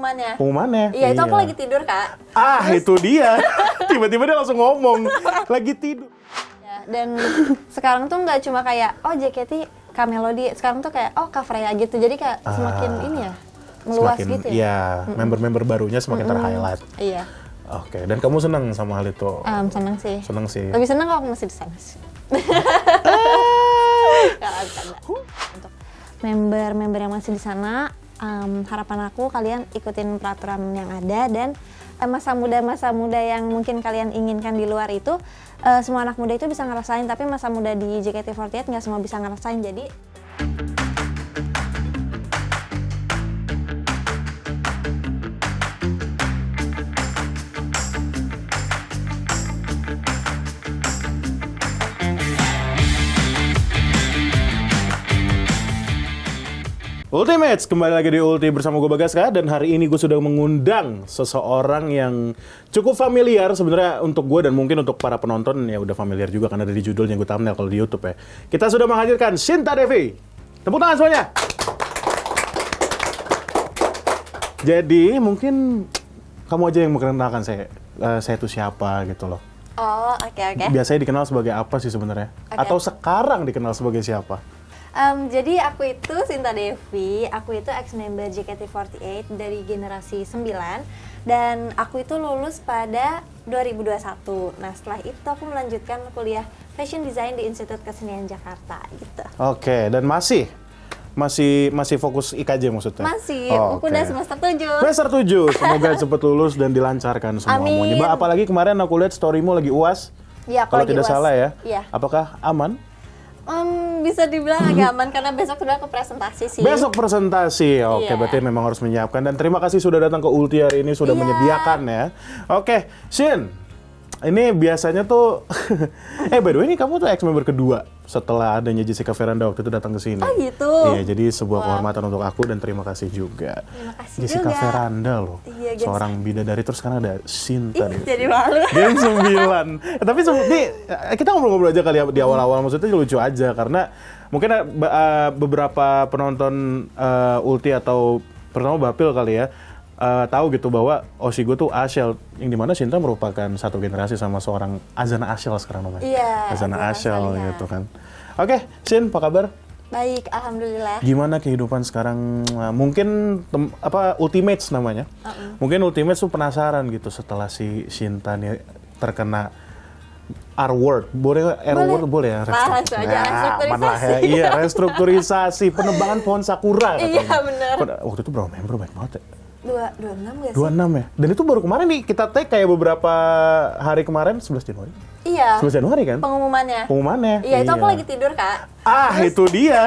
pengumumannya. Pengumumannya? Iya, itu aku lagi tidur, Kak. Itu dia. Tiba-tiba dia langsung ngomong, lagi tidur. Ya, dan sekarang tuh nggak cuma kayak, oh JKT Kamelody, sekarang tuh kayak, oh Kak Freya gitu. Jadi kayak semakin ini ya, meluas Semakin, gitu ya. Iya, member-member barunya semakin ter-highlight. Iya. Oke, dan kamu senang sama hal itu? Seneng sih. Senang sih. Lebih seneng kalau aku masih di sana sih. Bercanda. Untuk member-member yang masih di sana, harapan aku kalian ikutin peraturan yang ada dan masa muda yang mungkin kalian inginkan di luar itu, semua anak muda itu bisa ngerasain, tapi masa muda di JKT48 nggak semua bisa ngerasain. Jadi Ultimates, kembali lagi di Ulti bersama gue Bagaska, dan hari ini gue sudah mengundang seseorang yang cukup familiar sebenarnya untuk gue dan mungkin untuk para penonton ya udah familiar juga karena dari judulnya gue thumbnail kalau di YouTube ya. Kita sudah menghadirkan Shinta Devi. Tepuk tangan semuanya. Jadi mungkin kamu aja yang memperkenalkan saya itu siapa gitu loh. oh oke. Biasanya dikenal sebagai apa sih sebenarnya? Oke. Atau sekarang dikenal sebagai siapa? Jadi aku itu Shinta Devi, aku itu ex-member JKT48 dari generasi 9 dan aku itu lulus pada 2021. Nah setelah itu aku melanjutkan kuliah Fashion Design di Institut Kesenian Jakarta gitu. Oke, dan masih fokus IKJ maksudnya? Masih, oke. aku udah semester 7. Semester 7, semoga cepat lulus dan dilancarkan semuanya. Amin. Apalagi kemarin aku lihat storymu lagi UAS, Iya, kalau lagi tidak UAS. salah ya. Iya. Apakah aman? Bisa dibilang agak aman karena besok udah ke presentasi sih. Besok presentasi, oke, Iya. berarti memang harus menyiapkan. Dan terima kasih sudah datang ke Ulti hari ini, sudah Iya. menyediakan ya. Oke, Shin, ini biasanya tuh, by the way ini kamu tuh ex-member kedua setelah adanya Jessica Veranda waktu itu datang ke sini. Oh gitu? Iya, jadi sebuah kehormatan untuk aku dan terima kasih juga. Terima kasih Jessica juga. Veranda loh, Iya, Gens. seorang bidadari, terus sekarang ada Shinta. Ih, jadi malu. Gen 9. Tapi nih, kita ngobrol-ngobrol aja kali ya di awal-awal, maksudnya lucu aja karena mungkin beberapa penonton Ulti atau pertama Bapil kali ya tahu gitu bahwa Oshigo tuh Ashel, yang dimana Shinta merupakan satu generasi sama seorang Azana Ashel sekarang namanya. Iya, Azana Azana Ashel Ashel, ya. gitu kan. Oke, Shin, apa kabar? Baik, alhamdulillah. Gimana kehidupan sekarang? Mungkin Ultimates namanya. Mungkin Ultimates tuh penasaran gitu setelah si Shinta nih terkena R-word. Boleh R-word boleh ya? Langsung aja, restrukturisasi. aman lah ya. Iya, restrukturisasi, penebangan pohon sakura Iya, katanya. bener. Waktu itu berapa member? Banyak banget ya? 26 gak sih? 26 ya? Dan itu baru kemarin nih, kita tag kayak beberapa hari kemarin, 11 Januari. Iya. 11 Januari kan? Pengumumannya. Pengumumannya. Iya, itu aku lagi tidur, Kak. Itu dia.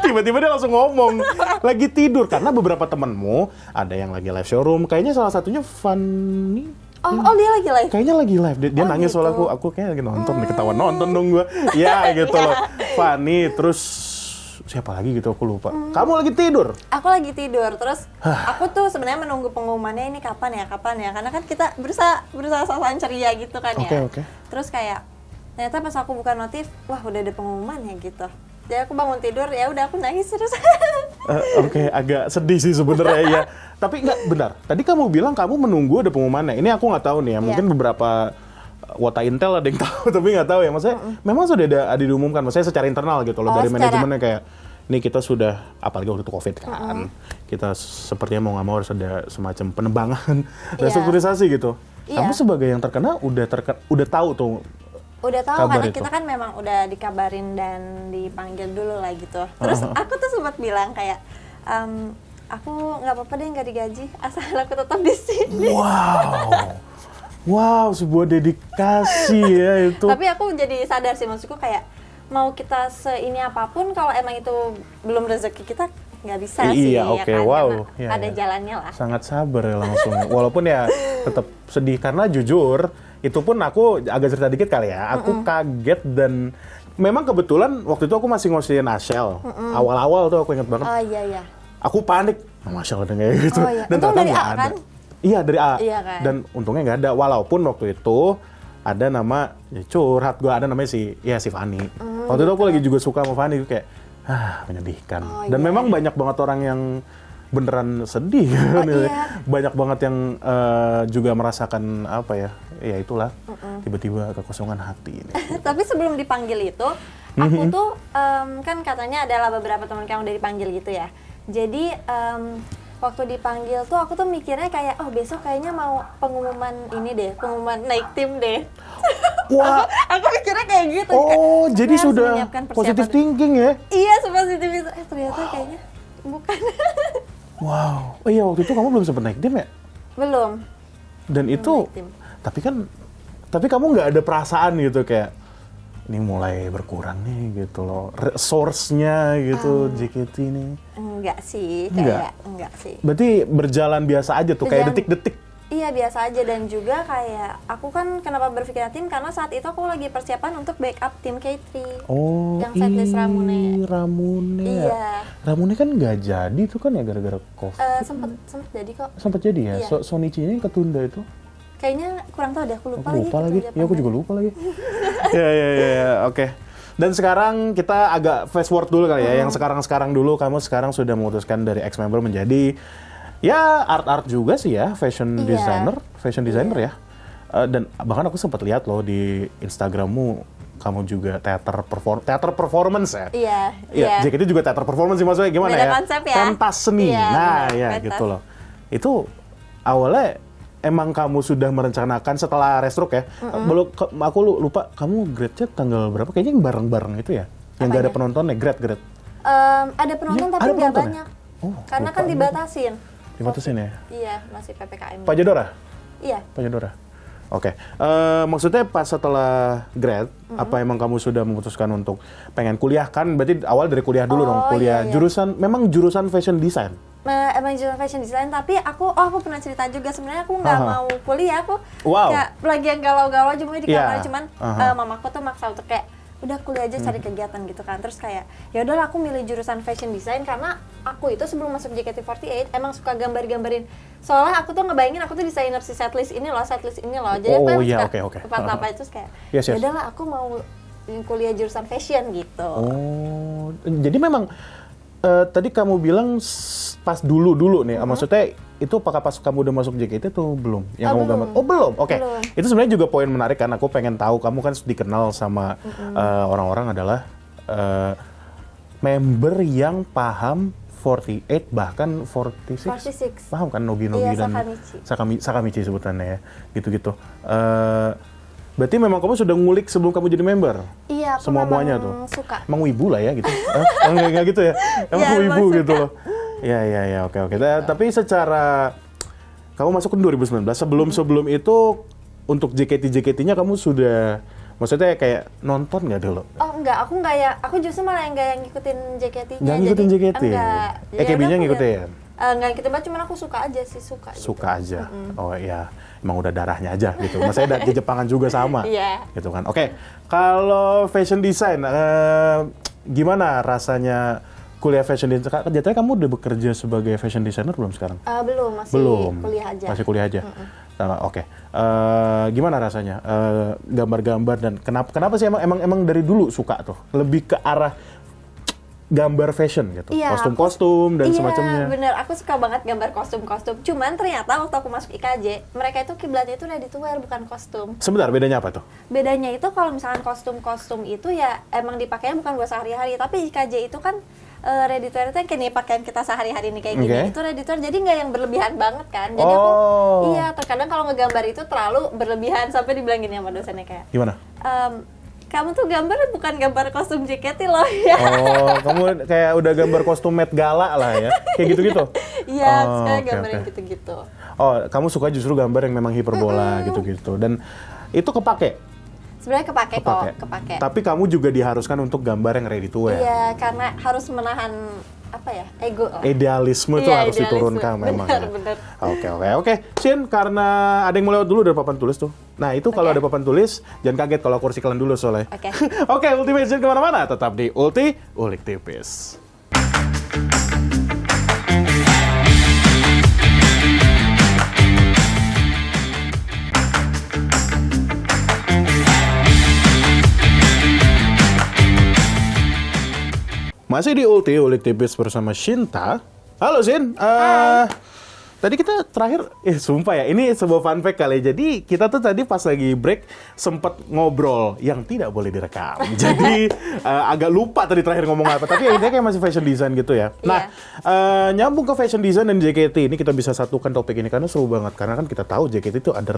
Tiba-tiba dia langsung ngomong. Lagi tidur. Karena beberapa temenmu, ada yang lagi live showroom. Kayaknya salah satunya Fanny. Oh, dia lagi live? Kayaknya lagi live. Dia nangis gitu. soal aku kayaknya lagi nonton. Ketahuan nonton dong gue. Ya gitu loh. Fanny, terus siapa lagi gitu aku lupa. Kamu lagi tidur? Aku lagi tidur, terus aku tuh sebenarnya menunggu pengumumannya ini kapan ya, karena kan kita berusaha sosokan ceria gitu kan ya. Oke. Terus kayak ternyata pas aku buka notif, wah udah ada pengumumannya gitu. Jadi aku bangun tidur, ya udah aku nangis terus. Oke, agak sedih sih sebenarnya ya. Tapi nggak benar. Tadi kamu bilang kamu menunggu ada pengumumannya. Ini aku nggak tahu nih ya. Mungkin beberapa Wota Intel ada yang tahu, tapi nggak tahu ya. Maksudnya memang sudah ada diumumkan. Maksudnya secara internal gitu loh, dari manajemennya kayak, ini kita sudah, apalagi waktu itu COVID kan, kita sepertinya mau nggak mau harus ada semacam penebangan, restrukturisasi gitu. Kamu sebagai yang terkena udah tahu tuh. Udah tahu kabar karena itu. kita kan memang udah dikabarin dan dipanggil dulu lah gitu. Terus aku tuh sempat bilang kayak, aku nggak apa-apa deh nggak digaji, asal aku tetap di sini. Wow, sebuah dedikasi ya itu. Tapi aku jadi sadar sih, maksudku kayak mau kita seini apapun kalau emang itu belum rezeki kita nggak bisa sih. Iya, ya oke, kan? wow. Karena Iya, ada iya. jalannya lah. Sangat sabar ya langsung. Walaupun ya tetap sedih karena jujur itu pun aku agak cerita dikit kali ya. Aku kaget dan memang kebetulan waktu itu aku masih ngosiin Ashel. Awal-awal tuh aku inget banget. Oh iya. Aku panik. Ashel ada kayak gitu. Oh, iya. Dan Untung ternyata dari nggak A, ada. kan? Iya dari A. Iya, kan? Dan untungnya nggak ada. Walaupun waktu itu ada nama ya curhat gue, ada namanya si Fanny. Waktu itu aku lagi juga suka sama Fanny, kayak menyedihkan. Dan memang banyak banget orang yang beneran sedih kan. Iya. Banyak banget yang juga merasakan apa ya, ya itulah tiba-tiba kekosongan hati ini. Tapi sebelum dipanggil itu, aku tuh kan katanya adalah beberapa teman kamu udah dipanggil gitu ya. Jadi waktu dipanggil tuh aku tuh mikirnya kayak, oh besok kayaknya mau pengumuman ini deh, pengumuman naik tim deh. Wah, Aku mikirnya kayak gitu. oh kayak, jadi aku harus sudah menyiapkan positive persiapan. thinking ya? Iya, sepositif itu. Ternyata kayaknya bukan. Wow, oh iya waktu itu kamu belum sempat naik tim ya? Belum. Dan itu, naik tim. tapi kamu nggak ada perasaan gitu kayak ini mulai berkurang nih gitu loh, source-nya gitu JKT ini. Enggak sih, Enggak? kayak enggak sih. Berarti berjalan biasa aja tuh, kayak Berjalan- detik-detik. Iya biasa aja, dan juga kayak aku kan kenapa berpikir tim karena saat itu aku lagi persiapan untuk backup tim K3. Oh, Yang setlist Ramune. Ramune. Iya. Ramune kan nggak jadi tuh kan ya gara-gara COVID. Sempet jadi kok. Sempat jadi ya, Iya. Sonichi ini ketunda itu. Kayaknya kurang tahu deh, aku lupa, Aku lupa lagi. ketunda Ya aku apa juga lupa lagi. Ya, oke. Dan sekarang kita agak fast forward dulu kali ya. Yang sekarang dulu, kamu sekarang sudah memutuskan dari ex-member menjadi ya art juga sih ya, fashion Iya. designer ya. Dan bahkan aku sempat lihat loh di Instagrammu, kamu juga teater performance ya. Iya, Iya, JKT juga teater performance sih, maksudnya gimana Beda ya? konsep ya. Pentas seni. Iya, Nah, benar, ya pentas. gitu loh. Itu awalnya emang kamu sudah merencanakan setelah restroke ya? Belum, aku lupa, kamu grade-nya tanggal berapa? Kayaknya yang bareng-bareng itu ya? Yang nggak ada Apanya? penontonnya, grade. ada penonton Iya, tapi ada nggak penonton ya? banyak. Oh, Karena lupa kan nih. dibatasin. Dibatasin ya? Iya, masih PPKM. Pak Jadora? Iya. Pak Jadora? Oke. Maksudnya pas setelah grad, apa emang kamu sudah memutuskan untuk pengen kuliah? Kan berarti awal dari kuliah dulu dong, kuliah. Iya. Memang jurusan fashion design? Emang jurusan fashion design, tapi aku pernah cerita juga, sebenarnya aku nggak Aha. mau kuliah, aku Wow. kayak lagi yang galau-galau aja mau di kamar, Iya. cuman Aha. mamaku tuh maksa untuk kayak udah kuliah aja cari kegiatan gitu kan. Terus kayak ya udahlah aku milih jurusan fashion design karena aku itu sebelum masuk JKT48 emang suka gambar-gambarin. Soalnya aku tuh ngebayangin aku tuh desainer si setlist ini loh. Jadi aku Oh, emang iya, suka oke. apa-apa itu kayak Yes. ya udahlah aku mau kuliah jurusan fashion gitu. Oh, jadi memang tadi kamu bilang pas dulu nih, maksudnya itu apakah pas kamu udah masuk JKT atau belum? Yang kamu belum. gambar? Oh belum, oke. Belum. Itu sebenarnya juga poin menarik kan, aku pengen tahu kamu kan dikenal sama orang-orang adalah member yang paham 48 bahkan 46. 46. Paham kan Nogi Iya, dan Sakamichi. Sakamichi sebutannya ya, gitu-gitu. Berarti memang kamu sudah ngulik sebelum kamu jadi member? Iya, aku Semuanya memang tuh? suka. Emang wibu lah ya gitu? Enggak gitu ya? Emang Ya, wibu emang gitu suka. loh? Ya, oke. Tapi secara, kamu masuk ke 2019, sebelum itu untuk JKT-nya kamu sudah, maksudnya kayak nonton nggak dulu? Oh enggak, aku enggak ya. Aku justru malah enggak yang ngikutin JKT-nya. Nggak ngikutin Jadi, JKT? Enggak. EKB-nya ngikutin? Enggak ngikutin banget, cuman aku suka aja sih, suka. Suka aja? Oh iya, emang udah darahnya aja gitu. Maksudnya di Jepangan juga sama? Iya. Gitu kan. Oke, kalau fashion design, gimana rasanya kuliah fashion design? Jatuhnya kamu udah bekerja sebagai fashion designer belum sekarang? Belum, masih Belum. kuliah aja. Masih kuliah aja. Nah, oke. Gimana rasanya gambar-gambar dan kenapa sih emang dari dulu suka tuh lebih ke arah gambar fashion gitu, Iya, kostum-kostum dan semacamnya. Iya, bener. Aku suka banget gambar kostum-kostum. Cuman ternyata waktu aku masuk IKJ, mereka itu kiblatnya itu ready to wear, bukan kostum. Sebentar, bedanya apa tuh? Bedanya itu kalau misalkan kostum-kostum itu ya emang dipakainya bukan buat sehari-hari, tapi IKJ itu kan ready to wear itu yang kayak nih pakaian kita sehari-hari nih kayak gini. Oke. Itu ready to wear, jadi nggak yang berlebihan banget kan. Jadi Oh. iya, terkadang kalau ngegambar itu terlalu berlebihan sampai dibilang gini sama dosennya kayak, Gimana? kamu tuh gambar bukan gambar kostum JKT loh ya. Oh, kamu kayak udah gambar kostum Met Gala lah ya, kayak gitu-gitu. Iya, Oh, saya oke, gambar yang oke. gitu-gitu. Oh, kamu suka justru gambar yang memang hiperbola gitu-gitu, dan itu kepake. Sebenarnya kepake kok, kepake. Tapi kamu juga diharuskan untuk gambar yang ready to wear. Iya, karena harus menahan apa ya, ego lah. Idealisme itu Iya, harus idealisme. diturunkan memang. Benar, ya. benar. Oke. Shin, karena ada yang mau lewat dulu dari papan tulis tuh. Nah, itu kalau Oke. ada papan tulis, jangan kaget kalau kursi kalian dulu soalnya. Oke. Oke, Ultimate Shin kemana-mana. Tetap di Ulti, Ulik Tipis. Masih di Ulti, Ulik Tipis bersama Shinta. Halo Sin. Tadi kita terakhir, sumpah ya, ini sebuah fun fact kali. Jadi kita tuh tadi pas lagi break sempet ngobrol yang tidak boleh direkam. Jadi agak lupa tadi terakhir ngomong apa. Tapi intinya kayak masih fashion design gitu ya. Nah, nyambung ke fashion design dan JKT ini kita bisa satukan topik ini karena seru banget. Karena kan kita tahu JKT itu ada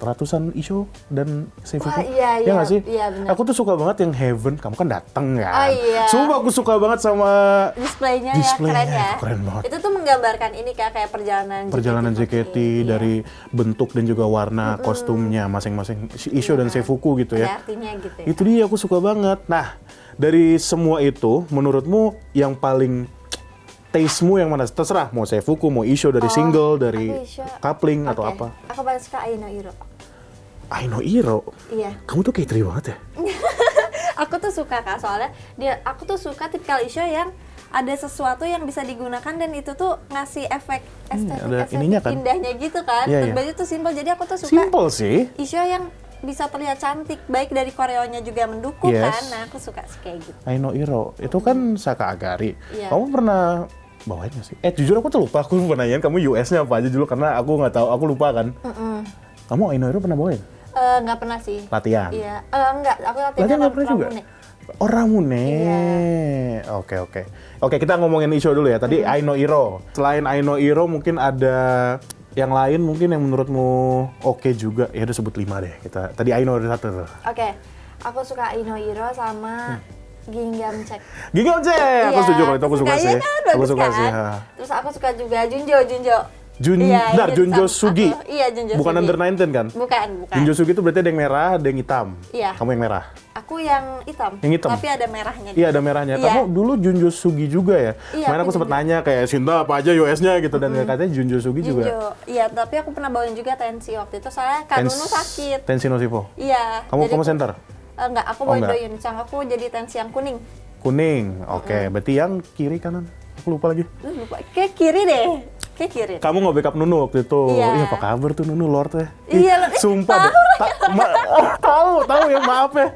ratusan isu dan seifuku. Wah, iya, nggak sih? iya, benar. Aku tuh suka banget yang Heaven. Kamu kan dateng kan? Oh, iya. Sumpah aku suka banget sama Displaynya Displaynya, ya, keren ya. keren banget. Itu tuh menggambarkan ini kayak perjalanan JKT iya. dari bentuk dan juga warna kostumnya masing-masing Isho dan Seifuku gitu ya. Ada artinya gitu ya. Itu dia aku suka banget. Nah, dari semua itu menurutmu yang paling taste-mu yang mana? Terserah mau Seifuku, mau Isho dari single, dari aku Isho. coupling atau Oke. apa. Aku paling suka Ai no Iro. Ai no Iro. Iya. Kamu tuh K3 banget ya? Aku tuh suka Kak, soalnya aku tuh suka tipikal Isho yang ada sesuatu yang bisa digunakan dan itu tuh ngasih efek ada estetik ininya kan? indahnya gitu kan. Iya, Dan iya. baju tuh simple, jadi aku tuh suka Simple sih. Isho yang bisa terlihat cantik, baik dari koreonya juga mendukung Yes. kan. Nah, aku suka sih kayak gitu. Ai no Iro. Itu kan Saka Agari. Iya. Kamu pernah bawain nggak sih? Jujur aku tuh lupa. Aku lupa nanyain kamu US-nya apa aja dulu karena aku nggak tahu. Aku lupa kan. Kamu Ai no Iro pernah bawain? Nggak pernah sih. Latihan? Iya. Enggak, aku Latihan latihan nggak pernah juga? Ramune. Oh, Ramune. Iya. Oke, kita ngomongin Isho dulu ya. Tadi Ai no Iro. Selain Ai no Iro mungkin ada yang lain mungkin yang menurutmu oke juga. Ya udah sebut 5 deh. Kita tadi Ai no ada 1 tuh. Oke. Aku suka Ai no Iro sama Gingham Check. Gingham Check. Aku setuju kalau itu aku suka Iya sih. kan, Aku bagus suka kan? sih. Ha. Terus aku suka juga Junjo. Iya, Bentar, ini Junjo sama Sugi. aku. Iya, Junjo Bukan Sugi. under 19 kan? Bukan. Junjo Sugi itu berarti ada yang merah, ada yang hitam. Iya. Kamu yang merah. Aku yang hitam. Yang hitam? Tapi ada merahnya. Iya, ada merahnya. Iya. Kamu dulu Junjo Sugi juga ya? Iya, Kemarin aku aku sempat Junjo. nanya kayak Sinta apa aja US-nya gitu dan katanya Junjo Sugi juga. Junjo. Iya, tapi aku pernah bawain juga Tensi waktu itu soalnya Kanunu sakit. Tensi no Sipo. Iya. Kamu jadi center? Enggak, aku Oh, bawain enggak. Doyuncang. Aku jadi Tensi yang kuning. Kuning. Oke, berarti yang kiri kanan. Aku lupa lagi. Lupa. Kayak kiri deh. Kayak kiri. Kamu nggak backup Nunu waktu itu. Iya. Ih, apa kabar tuh Nunu Lord ya? Iya, Lord. Sumpah deh. Tahu ya, maaf ya.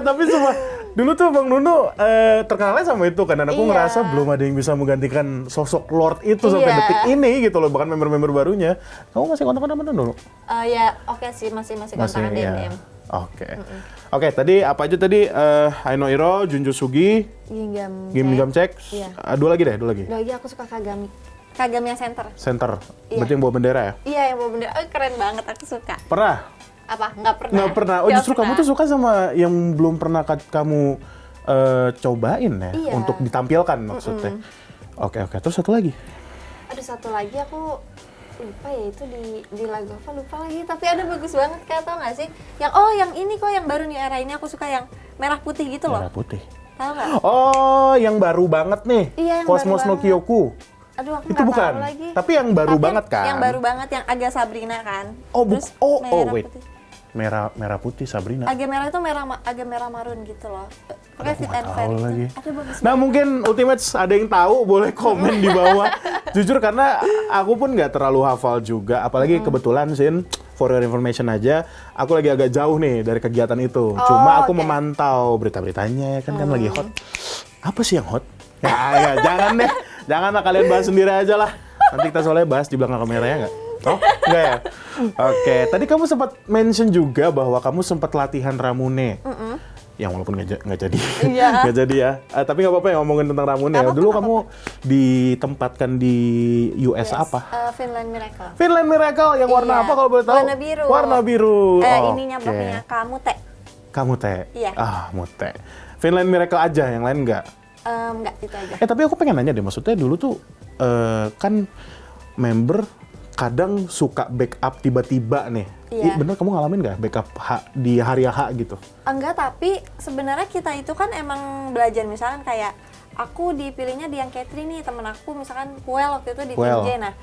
Tapi sumpah dulu tuh Bang Nunu terkenalnya sama itu kan, dan aku Iya. ngerasa belum ada yang bisa menggantikan sosok Lord itu sampai Iya. detik ini gitu loh, bahkan member-member barunya. Kamu masih kontak-kontak sama Nunu? Ya, oke sih, masih kontakan ya. DM. Oke, tadi apa aja tadi? Ai no Iro, Junjo Sugi, Gingham Check. Iya. Dua lagi. Dua lagi aku suka Kagami yang center. Center. Iya. Berarti yang bawa bendera ya? Iya, yang bawa bendera. Keren banget, aku suka. Pernah? Apa? Nggak pernah. Nggak pernah. Oh, Nggak justru kamu pernah. tuh suka sama yang belum pernah kamu cobain ya, Iya. untuk ditampilkan maksudnya. Oke. Terus satu lagi. Aduh, satu lagi aku lupa ya, itu di lagu apa lupa lagi, tapi ada bagus banget Kak, tau nggak sih? Yang ini kok yang baru nih era ini aku suka yang merah putih gitu loh. Merah putih. Tahu nggak? Oh, yang baru banget nih. Iya, yang Cosmos baru no Kyoku. Aduh, aku Itu nggak bukan. tahu lagi. Tapi yang baru banget kan? Yang baru banget, yang agak Sabrina kan. Oh, Terus wait. putih. Merah putih Sabrina. Agak merah itu agak merah marun gitu loh. Pakai fit Nggak and fair tahu gitu. lagi. Aduh, bagus Nah, banget. mungkin Ultimates ada yang tahu, boleh komen di bawah. Jujur karena aku pun nggak terlalu hafal juga, apalagi kebetulan Sin, for your information aja, aku lagi agak jauh nih dari kegiatan itu. Cuma aku oke. memantau berita-beritanya, kan lagi hot. Apa sih yang hot? Ya, jangan deh. Janganlah kalian bahas sendiri aja lah. Nanti kita soalnya bahas di belakang kamera ya nggak? Oh, enggak ya? Oke, tadi kamu sempat mention juga bahwa kamu sempat latihan Ramune. Yang walaupun nggak jadi, Iya. nggak jadi ya. Tapi nggak apa-apa ya ngomongin tentang Ramune ya. Nggak Dulu apa-apa, kamu ditempatkan di US Yes. apa? Finland Miracle. Finland Miracle yang warna Iya. apa kalau boleh tahu? Warna biru. Warna biru. Ininya Oke. bloknya kamu teh. Kamu teh. Iya. Mute. Finland Miracle aja, yang lain nggak? Enggak, itu aja. Tapi aku pengen nanya deh, maksudnya dulu tuh kan member kadang suka backup tiba-tiba nih. Iya. Bener kamu ngalamin nggak backup di hari H gitu? Enggak, tapi sebenarnya kita itu kan emang belajar, misalkan kayak aku dipilihnya di yang Katri nih, temen aku misalkan Puel waktu itu di Puel. tim J. Nah,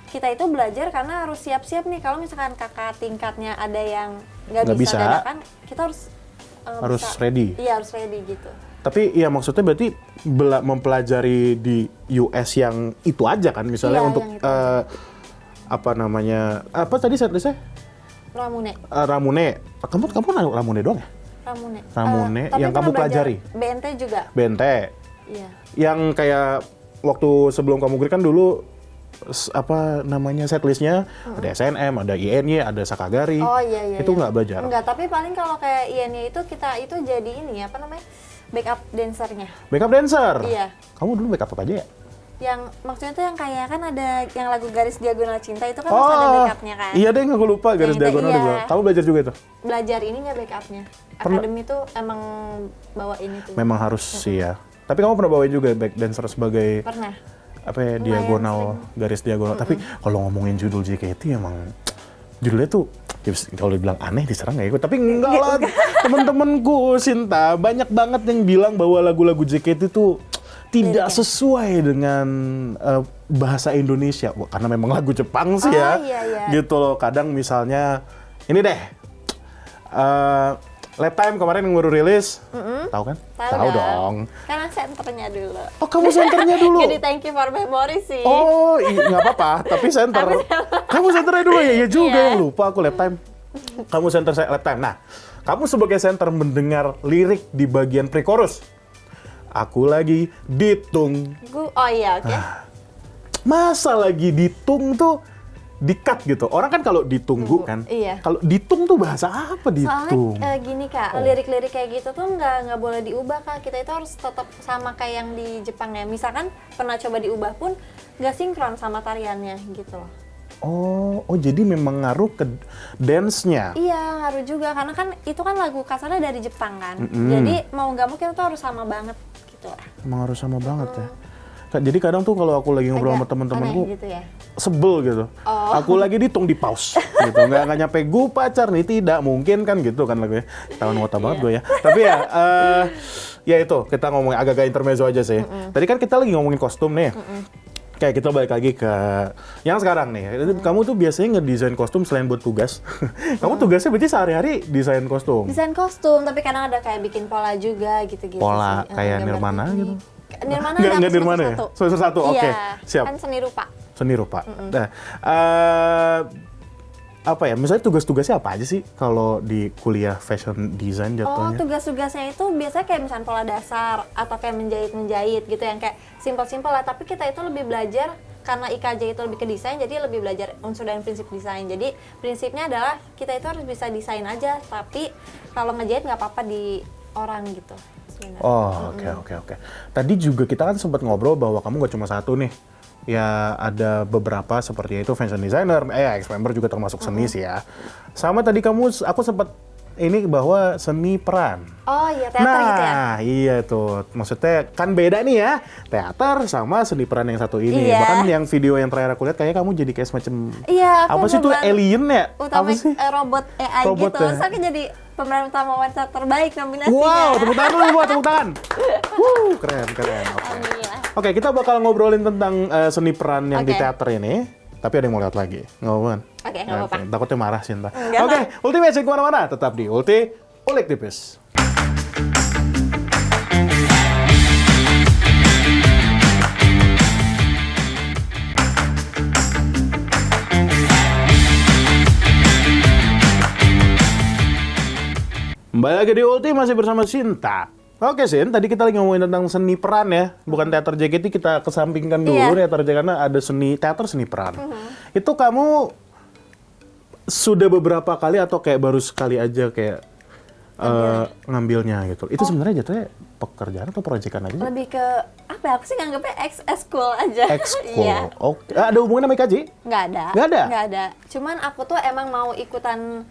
kita itu belajar karena harus siap-siap nih kalau misalkan kakak tingkatnya ada yang nggak Nggak bisa bisa. dadakan, kita harus Harus ready. Iya, harus ready gitu. Tapi ya maksudnya berarti mempelajari di US yang itu aja kan, misalnya Iya, untuk yang itu aja. apa namanya? Apa tadi setlistnya? Ramune. Ramune. Kamu Ramune doang ya? Ramune. Ramune Tapi yang pernah kamu belajar pelajari? BNT juga. Bente. Iya. Yang kayak waktu sebelum kamu grade kan dulu apa namanya setlistnya ada SNM, ada INY, ada Sakagari. Oh iya. Itu nggak belajar? Enggak, tapi paling kalau kayak INY itu kita itu jadi ini apa namanya? Backup dancernya. Backup dancer? Iya. Kamu dulu backup apa aja ya? Yang maksudnya tuh yang kayak kan ada yang lagu Garis Diagonal Cinta itu kan harus ada backupnya kan? Iya deh, aku lupa Garis Diagonal iya. juga. Kamu belajar juga itu? Belajar ininya backupnya. Akademi tuh emang bawa ini tuh. Memang harus sih ya. Tapi kamu pernah bawain juga back dancer sebagai Pernah. apa ya, diagonal, garis diagonal. Tapi kalau ngomongin judul JKT emang judulnya tuh ya, kalau dibilang aneh diserang nggak ikut. Tapi enggak lah, temen-temenku Sinta banyak banget yang bilang bahwa lagu-lagu JKT tuh tidak sesuai dengan bahasa Indonesia. Wah, karena memang lagu Jepang sih ya. Iya. Gitu loh. Kadang misalnya ini deh. Lap Time kemarin yang baru rilis. Tahu kan? Tahu dong. Karena senternya dulu. Oh, kamu senternya dulu. Jadi thank you for memory sih. Oh, nggak apa-apa. Tapi center. Kamu senternya dulu ya? Ya juga, Iya. yang lupa aku Lap Time. Kamu center saya Lap Time. Nah, kamu sebagai center mendengar lirik di bagian pre-chorus. Aku lagi ditung. Oh iya, oke. Masa lagi ditung tuh di-cut gitu. Orang kan kalau ditunggu kan. Iya. Kalau ditung tuh bahasa apa ditung? Soalnya gini Kak, lirik-lirik kayak gitu tuh nggak boleh diubah Kak. Kita itu harus tetap sama kayak yang di Jepang ya. Misalkan pernah coba diubah pun nggak sinkron sama tariannya gitu loh. Oh, jadi memang ngaruh ke dance-nya. Iya, ngaruh juga karena kan itu kan lagu kasarnya dari Jepang kan. Jadi mau nggak mau kita tuh harus sama banget gitu lah. Emang harus sama banget ya. Jadi kadang tuh kalau aku lagi ngobrol sama temen-temenku, gitu ya. sebel gitu. Aku lagi ditung di pause gitu. Nggak nyampe gue pacar nih, tidak mungkin kan gitu kan lagunya. Tahun wota banget gue ya. Tapi ya, ya itu kita ngomongin agak-agak intermezzo aja sih. Tadi kan kita lagi ngomongin kostum nih. Kayak kita balik lagi ke yang sekarang nih. Kamu tuh biasanya ngedesain kostum selain buat tugas. Kamu tugasnya berarti sehari-hari desain kostum? Desain kostum, tapi kadang ada kayak bikin pola juga gitu-gitu Pola sih. kayak Gambar Nirmana tinggi. gitu? Nirmana Nggak ada Nirmana ya? Semester satu, oke. Iya, Siap. kan seni rupa. Seni rupa. Nah, apa ya? Misalnya tugas-tugasnya apa aja sih kalau di kuliah fashion design Oh, jatuhnya? tugas-tugasnya itu biasanya kayak misalnya pola dasar atau kayak menjahit-menjahit gitu yang kayak simpel-simpel lah. Tapi kita itu lebih belajar karena IKJ itu lebih ke desain, jadi lebih belajar unsur dan prinsip desain. Jadi prinsipnya adalah kita itu harus bisa desain aja, tapi kalau ngejahit nggak apa-apa di orang gitu. Sebenarnya. Oh, oke. Tadi juga kita kan sempat ngobrol bahwa kamu nggak cuma satu nih. Ya ada beberapa seperti itu fashion designer, ex-member juga termasuk seni sih ya. Sama tadi aku sempat ini bahwa seni peran. Oh iya, teater gitu ya? Nah, iya tuh. Maksudnya kan beda nih ya, teater sama seni peran yang satu ini. Iya. Bahkan yang video yang terakhir aku lihat kayaknya kamu jadi kayak semacam Iya, aku apa sih tuh alien ya? Utama Apa sih? robot AI Robot gitu. ya? Terus aku jadi pemeran utama wanita terbaik nominasinya. Wow, tepuk tangan dulu buat tepuk tangan. Keren. Oke. Alhamdulillah. Oke, kita bakal ngobrolin tentang seni peran yang di Oke. teater ini. Tapi ada yang mau lihat lagi, nggak apa-apa? Oke, nggak apa-apa. Takutnya marah Sinta. Enggak Oke, lah. Ulti Magic kemana-mana, tetap di Ulti Ulik Tipis. Kembali lagi di Ulti, masih bersama Sinta. Oke Sin, tadi kita lagi ngomongin tentang seni peran ya, bukan teater JKT, kita kesampingkan dulu Iya. teater JKT karena ada teater seni peran. Itu kamu sudah beberapa kali atau kayak baru sekali aja kayak ngambilnya gitu? Itu sebenarnya jatuhnya pekerjaan atau proyekan aja sih? Lebih ke apa ya? Aku sih nganggapnya ekskul aja. Ekskul. Iya. Oke. Ada hubungan sama IKJ? Nggak ada. Nggak ada? Nggak ada. Cuman aku tuh emang mau ikutan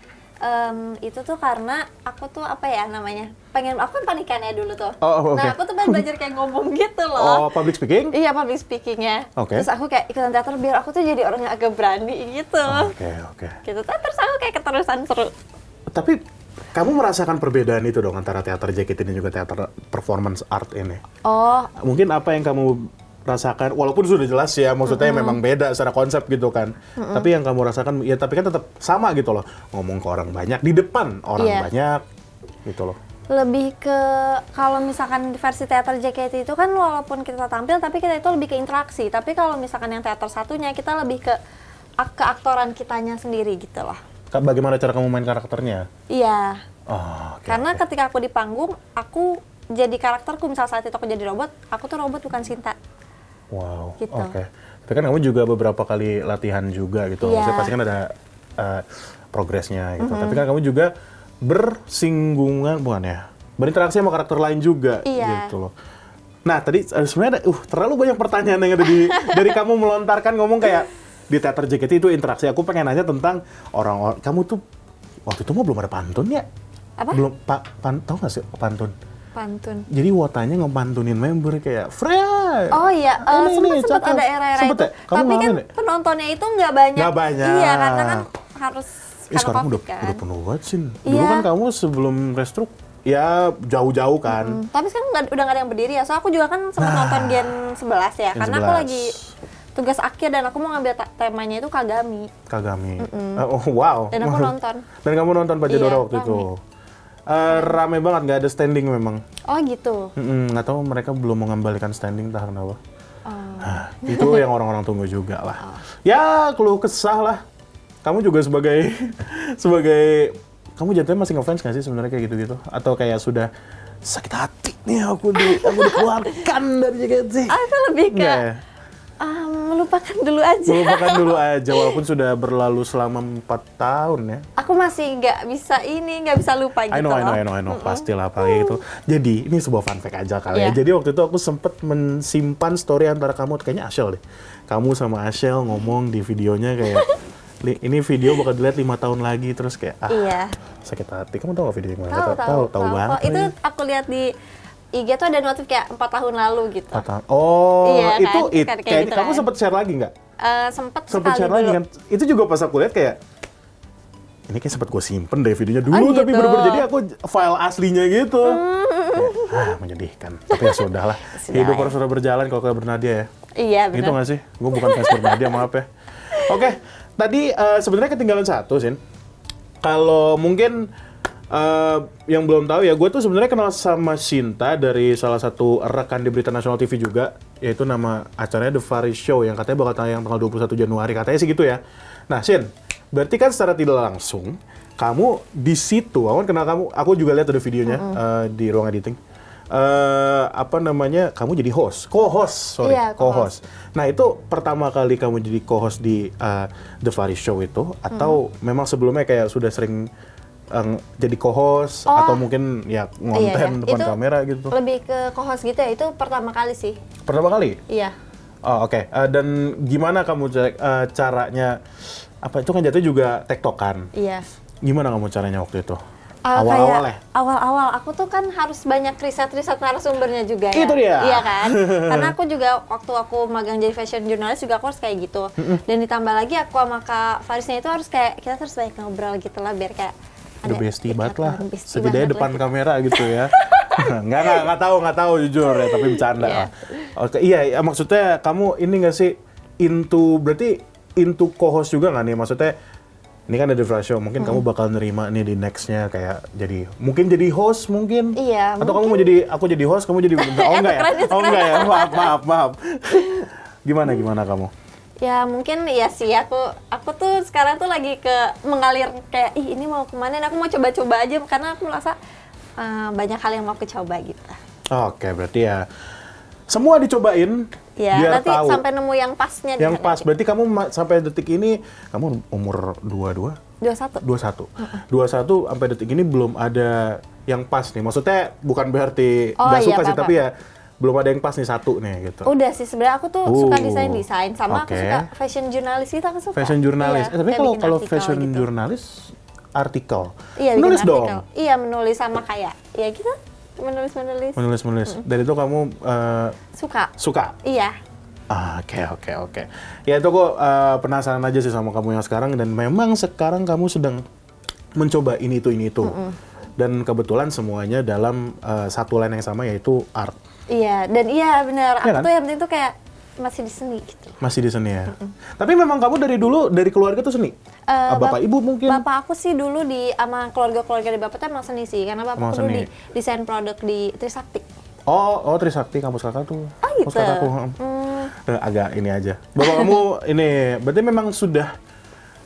itu tuh karena aku tuh apa ya namanya? Aku kan panikannya dulu tuh. Oh, oke. Nah, aku tuh pengen belajar kayak ngomong gitu Oh, loh. public speaking? Iya, public speakingnya. Oke. Terus aku kayak ikutan teater biar aku tuh jadi orang yang agak berani gitu. Oke. Gitu. Terus aku kayak keterusan seru. Tapi kamu merasakan perbedaan itu dong antara teater JKT dan juga teater performance art ini? Oh, Mungkin apa yang kamu rasakan, walaupun sudah jelas ya, maksudnya memang beda secara konsep gitu kan. Tapi yang kamu rasakan, ya tapi kan tetap sama gitu loh. Ngomong ke orang banyak, di depan orang Iya. banyak gitu loh. lebih ke kalau misalkan di versi teater JKT itu kan walaupun kita tampil tapi kita itu lebih ke interaksi. Tapi kalau misalkan yang teater satunya kita lebih ke keaktoran kitanya sendiri gitu loh. Bagaimana cara kamu main karakternya? Iya. Oh, oke, Karena oke. ketika aku di panggung, aku jadi karakterku. Misal saat itu aku jadi robot, aku tuh robot bukan Sinta. Wow, Gitu. oke. Tapi kan kamu juga beberapa kali latihan juga gitu. Iya. Maksudnya pasti kan ada progresnya gitu. Tapi kan kamu juga bersinggungan, bukan ya? Berinteraksi sama karakter lain juga Iya. gitu loh. Nah, tadi sebenarnya ada terlalu banyak pertanyaan yang ada di dari kamu melontarkan ngomong kayak di teater JKT itu interaksi. Aku pengen nanya tentang orang-orang. Kamu tuh waktu itu mah belum ada pantun ya? Apa? Belum tahu nggak sih pantun? Pantun. Jadi wotanya ngepantunin member kayak Freya. Oh iya, Ini, sempat cakep. ada era-era Sempet itu. ya? Kamu Tapi kan ngalamin ya? penontonnya itu nggak banyak. Nggak banyak. Iya, karena kan harus karena Sekarang COVID kan. udah penuh banget sih. Dulu Iya. kan kamu sebelum restruk ya jauh-jauh kan. Tapi sekarang udah nggak ada yang berdiri ya. So aku juga kan sempat nonton Gen 11 ya. Gen Karena aku 11. lagi tugas akhir dan aku mau ngambil temanya itu Kagami. Kagami. Oh wow. Dan aku nonton. Dan kamu nonton Pajadora Iya, waktu rame. itu. Rame banget, nggak ada standing memang. Oh gitu. Nggak tahu mereka belum mengembalikan standing entah kenapa. Oh. Nah, itu yang orang-orang tunggu juga lah. Ya, keluh kesah lah. Kamu juga sebagai sebagai kamu jatuhnya masih ngefans nggak sih sebenarnya kayak gitu-gitu? Atau kayak sudah sakit hati nih aku dikeluarkan dari JKT? Aku lebih ke Nggak ya? melupakan dulu aja. Melupakan dulu aja walaupun sudah berlalu selama 4 tahun ya. Aku masih nggak bisa lupa gitu I know. loh. Pastilah pakai itu. Jadi, ini sebuah fun fact aja kali ya. Iya. Jadi waktu itu aku sempet mensimpan story antara kamu, kayaknya Ashel deh. Kamu sama Ashel ngomong di videonya kayak, ini video bakal dilihat 5 tahun lagi, terus kayak, Iya. sakit hati. Kamu tahu gak video yang mana? Tahu banget. Itu lagi. aku lihat di IG tuh ada notif kayak 4 tahun lalu gitu. 4 tahun. Oh, Iya itu kan? Kayak kayak gitu kamu kan. sempet share lagi nggak? Sempet Sempet sekali share lagi dulu. kan? Itu juga pas aku lihat kayak, ini kayak sempet gue simpen deh videonya dulu, Oh, tapi gitu. bener-bener jadi aku file aslinya gitu. Menyedihkan. Tapi ya sudahlah. Sudah Hidup ya. harus sudah berjalan kalau kayak Bernadia ya. Iya Gitu benar. nggak sih? Gue bukan fans Bernadia, maaf ya. Oke, tadi sebenarnya ketinggalan satu, Sin. Kalau mungkin yang belum tahu ya, gue tuh sebenarnya kenal sama Sinta dari salah satu rekan di Berita Nasional TV juga, yaitu nama acaranya The Faris Show yang katanya bakal tayang tanggal 21 Januari, katanya sih gitu ya. Nah, Sin, berarti kan secara tidak langsung kamu di situ, aku kan kenal kamu, aku juga lihat ada videonya di ruang editing. Kamu jadi co-host. Iya, co-host. Nah, itu pertama kali kamu jadi co-host di The Faris Show itu, atau memang sebelumnya kayak sudah sering jadi co-host, atau mungkin ya ngonten depan Itu kamera gitu? Lebih ke co-host gitu ya, itu pertama kali sih. Pertama kali? Iya. Oh, oke. Dan gimana kamu caranya, apa itu kan jatuh juga tektokan? Iya. Gimana kamu caranya waktu itu? Kayak Awal-awal ya? Awal-awal aku tuh kan harus banyak riset narasumbernya juga ya. Itu dia. Iya kan? Karena aku juga waktu aku magang jadi fashion jurnalis juga aku harus kayak gitu. Dan ditambah lagi aku sama Kak Farisnya itu harus kayak kita terus banyak ngobrol gitu lah biar kayak The bestie banget lah, bestie setidaknya banget depan lah. kamera gitu ya. nggak tahu jujur ya, tapi bercanda Iya. lah. Oke, iya, maksudnya kamu ini nggak sih berarti into co-host juga nggak nih? Maksudnya ini kan ada Flash Show, mungkin kamu bakal nerima nih di nextnya kayak mungkin jadi host mungkin? Iya, Atau kamu mau aku jadi host, kamu jadi oh enggak ya? tukeran. Oh enggak ya? Maaf. Gimana kamu? Ya mungkin ya sih aku tuh sekarang tuh lagi mengalir kayak ini mau kemana, dan aku mau coba-coba aja karena aku merasa banyak hal yang mau aku coba gitu. Oke, berarti ya semua dicobain Ya biar nanti tahu. sampai nemu yang pasnya. Yang pas, nanti. berarti kamu sampai detik ini, kamu umur 22? 21. 21 sampai detik ini belum ada yang pas nih. Maksudnya bukan berarti Oh, nggak iya, suka sih, apa-apa. tapi ya belum ada yang pas nih satu nih gitu. Udah sih sebenarnya aku tuh suka desain sama oke. aku suka fashion jurnalis gitu, aku suka. Fashion jurnalis. Iya, Tapi kayak kalau bikin kalau artikel fashion gitu. jurnalis artikel. Iya, bikin Menulis artikel. dong. Iya, menulis sama kayak ya gitu, menulis. Menulis. Dari itu kamu suka. Iya. Oke. Ya itu kok penasaran aja sih sama kamu yang sekarang, dan memang sekarang kamu sedang mencoba ini itu. Dan kebetulan semuanya dalam satu line yang sama, yaitu art. Iya, dan iya benar. Iya Aku kan? tuh yang penting tuh kayak masih di seni gitu. Masih di seni ya. Tapi memang kamu dari dulu dari keluarga tuh seni. Bapak ibu mungkin. Bapak aku sih dulu sama keluarga di bapak tuh emang seni sih, karena bapak Emang aku dulu seni. desain produk di Trisakti. Oh Trisakti, kampus kakak tuh. Oh gitu. Kampus kakakku. Agak ini aja. Bapak kamu ini berarti memang sudah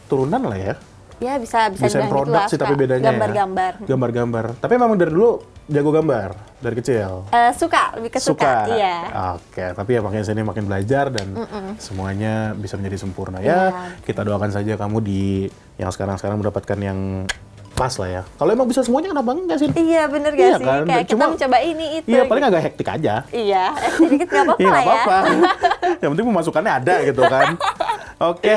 turunan lah ya. Ya bisa Desain dibilang produk gitulah, sih, tapi suka bedanya gambar-gambar. ya. Gambar-gambar. Tapi memang dari dulu jago gambar dari kecil? Suka, lebih ke suka. Iya. Oke, tapi ya makin sini makin belajar dan semuanya bisa menjadi sempurna. Iya. Ya, kita doakan saja kamu di yang sekarang mendapatkan yang pas lah ya. Kalau emang bisa semuanya kenapa enggak sih? Iya, bener gak Iya sih? kan? Kayak kita mencoba ini, itu. Iya, paling agak hektik aja. Iya, sedikit gak apa-apa Iya, lah nggak ya. apa-apa. Yang penting pemasukannya ada gitu kan. Oke,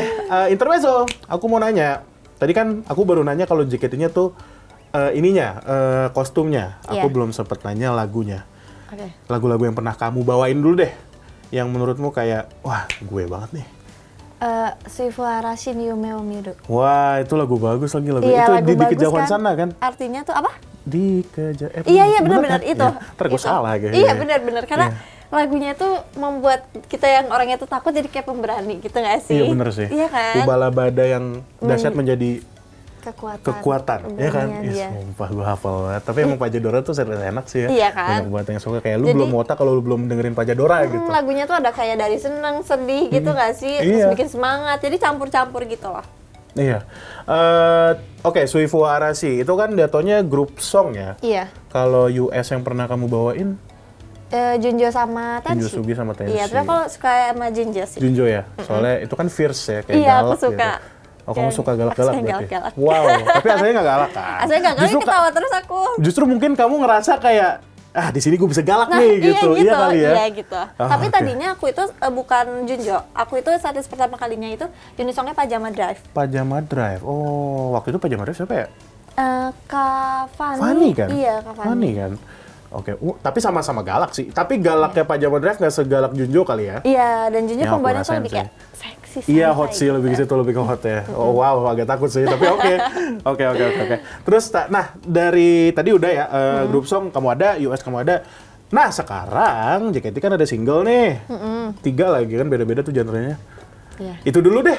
intermezzo. Aku mau nanya. Tadi kan aku baru nanya kalau JKT-nya tuh kostumnya. Aku Iya. belum sempet nanya lagunya. Oke. Lagu-lagu yang pernah kamu bawain dulu deh. Yang menurutmu kayak, wah gue banget nih. Suifu Arashi Yume wo Miru. Wah, itu lagu bagus lagi. Lagu Iya, itu lagu di bagus kejauhan kan. sana kan? Artinya tuh apa? Iya, Iya, benar-benar kan? itu. Ya, ntar gue Itu. salah gitu. Iya, benar-benar. Karena Iya. lagunya tuh membuat kita yang orangnya tuh takut jadi kayak pemberani gitu nggak sih? Iya bener sih. Iya kan? Ubala Bada yang dahsyat menjadi kekuatan, ya kan? Keberaniannya dia. Sumpah gue hafal banget. Tapi emang Pajadora tuh serius enak sih ya. Iya kan? Banyak banget yang suka. Kayak lu Jadi- belum wota kalau lu belum dengerin Pajadora gitu. Lagunya tuh ada kayak dari seneng, sedih gitu nggak sih? Terus Iya. bikin semangat. Jadi campur-campur gitu loh. Iya. Oke, Suifu Arashi. Itu kan jatuhnya grup song ya. Iya. Kalau US yang pernah kamu bawain, Junjo sama Tenshi. Junjo Sugi sama Tenshi. Iya, tapi kalau suka sama Junjo sih. Junjo ya? Soalnya itu kan fierce ya, kayak Iya, aku galak suka. gitu. Oh, kamu Kayak- suka galak-galak aku suka berarti? galak-galak. Wow, tapi aslinya nggak galak kan? Aslinya gak Justru ketawa terus aku. Justru mungkin kamu ngerasa kayak di sini gue bisa galak Nah, nih gitu. Iya kali ya. Iya gitu. Ah, Tapi oke. tadinya aku itu bukan Junjo. Aku itu saat pertama kalinya itu unit songnya Pajama Drive. Pajama Drive. Oh, waktu itu Pajama Drive siapa ya? Kak Fani. Fani kan? Iya, Kak Fani. Fani kan? Oke, tapi sama-sama galak sih. Tapi galaknya Pajama Drive nggak segalak Junjo kali ya? Iya, dan Junjo Yang aku pembawaannya tuh rasain lebih sih. kayak seksi. Iya, santai hot sih, gitu. lebih ke situ, lebih ke hot ya. Oh wow, agak takut sih, tapi oke. Oke. Terus, nah dari tadi udah ya, grup song kamu ada, US kamu ada. Nah sekarang JKT kan ada single nih. 3 lagi kan, beda-beda tuh genrenya. Iya. Itu dulu deh.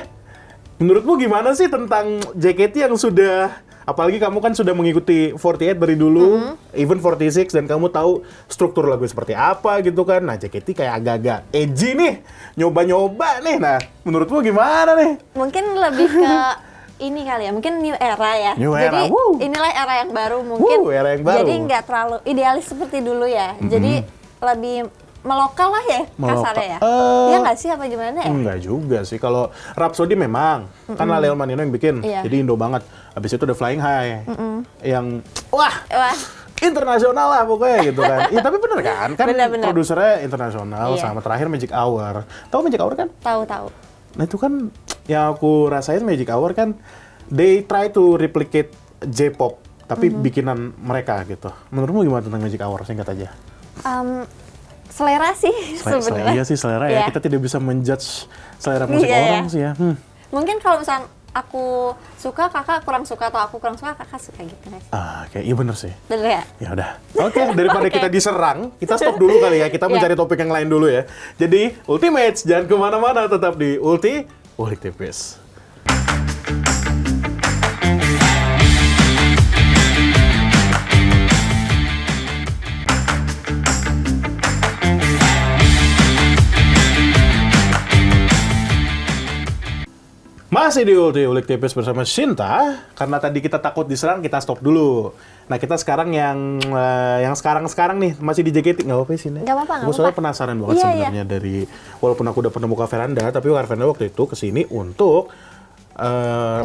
Menurutmu gimana sih tentang JKT yang sudah, apalagi kamu kan sudah mengikuti 48 dari dulu, even 46, dan kamu tahu struktur lagu seperti apa gitu kan. Nah JKT kayak agak-agak edgy nih, nyoba-nyoba nih. Nah menurutmu gimana nih? Mungkin lebih ke ini kali ya, mungkin new era ya. New era, Jadi wuh. inilah era yang baru mungkin. Era yang baru. Jadi nggak terlalu idealis seperti dulu ya. Jadi lebih melokal lah ya kasarnya ya. Iya nggak sih apa gimana ya? Enggak juga sih. Kalau Rhapsody memang, kan Lale Manino yang bikin, Iya. jadi Indo banget. Habis itu ada Flying High, yang wah Wah, internasional lah pokoknya gitu kan. Iya tapi bener kan? Kan Bener-bener. produsernya internasional, Iya. sama terakhir Magic Hour. Tahu Magic Hour kan? tahu-tahu. Nah itu kan yang aku rasain Magic Hour kan, they try to replicate J-pop, tapi bikinan mereka gitu. Menurutmu gimana tentang Magic Hour? Singkat aja. Selera sih sebenarnya. Iya sih selera Iya. ya. Kita tidak bisa menjudge selera musik Iya, orang iya. sih ya. Mungkin kalau misalnya aku suka, kakak kurang suka, atau aku kurang suka, kakak suka gitu nggak sih? Kayak iya bener sih. Bener ya? Ya udah. Oke, daripada Oke. kita diserang, kita stop dulu kali ya. Kita Iya. mencari topik yang lain dulu ya. Jadi, Ultimates, jangan kemana-mana, tetap di Ulik Tipis. Masih di Ulik Tipis bersama Shinta. Karena tadi kita takut diserang, kita stop dulu. Nah, kita sekarang yang sekarang nih masih di JKT, nggak apa-apa sih, Nek? Nggak apa-apa, nggak Gue soalnya apa-apa. penasaran banget Iya, sebenarnya dari, walaupun aku udah pernah buka Veranda, tapi Veranda waktu itu kesini untuk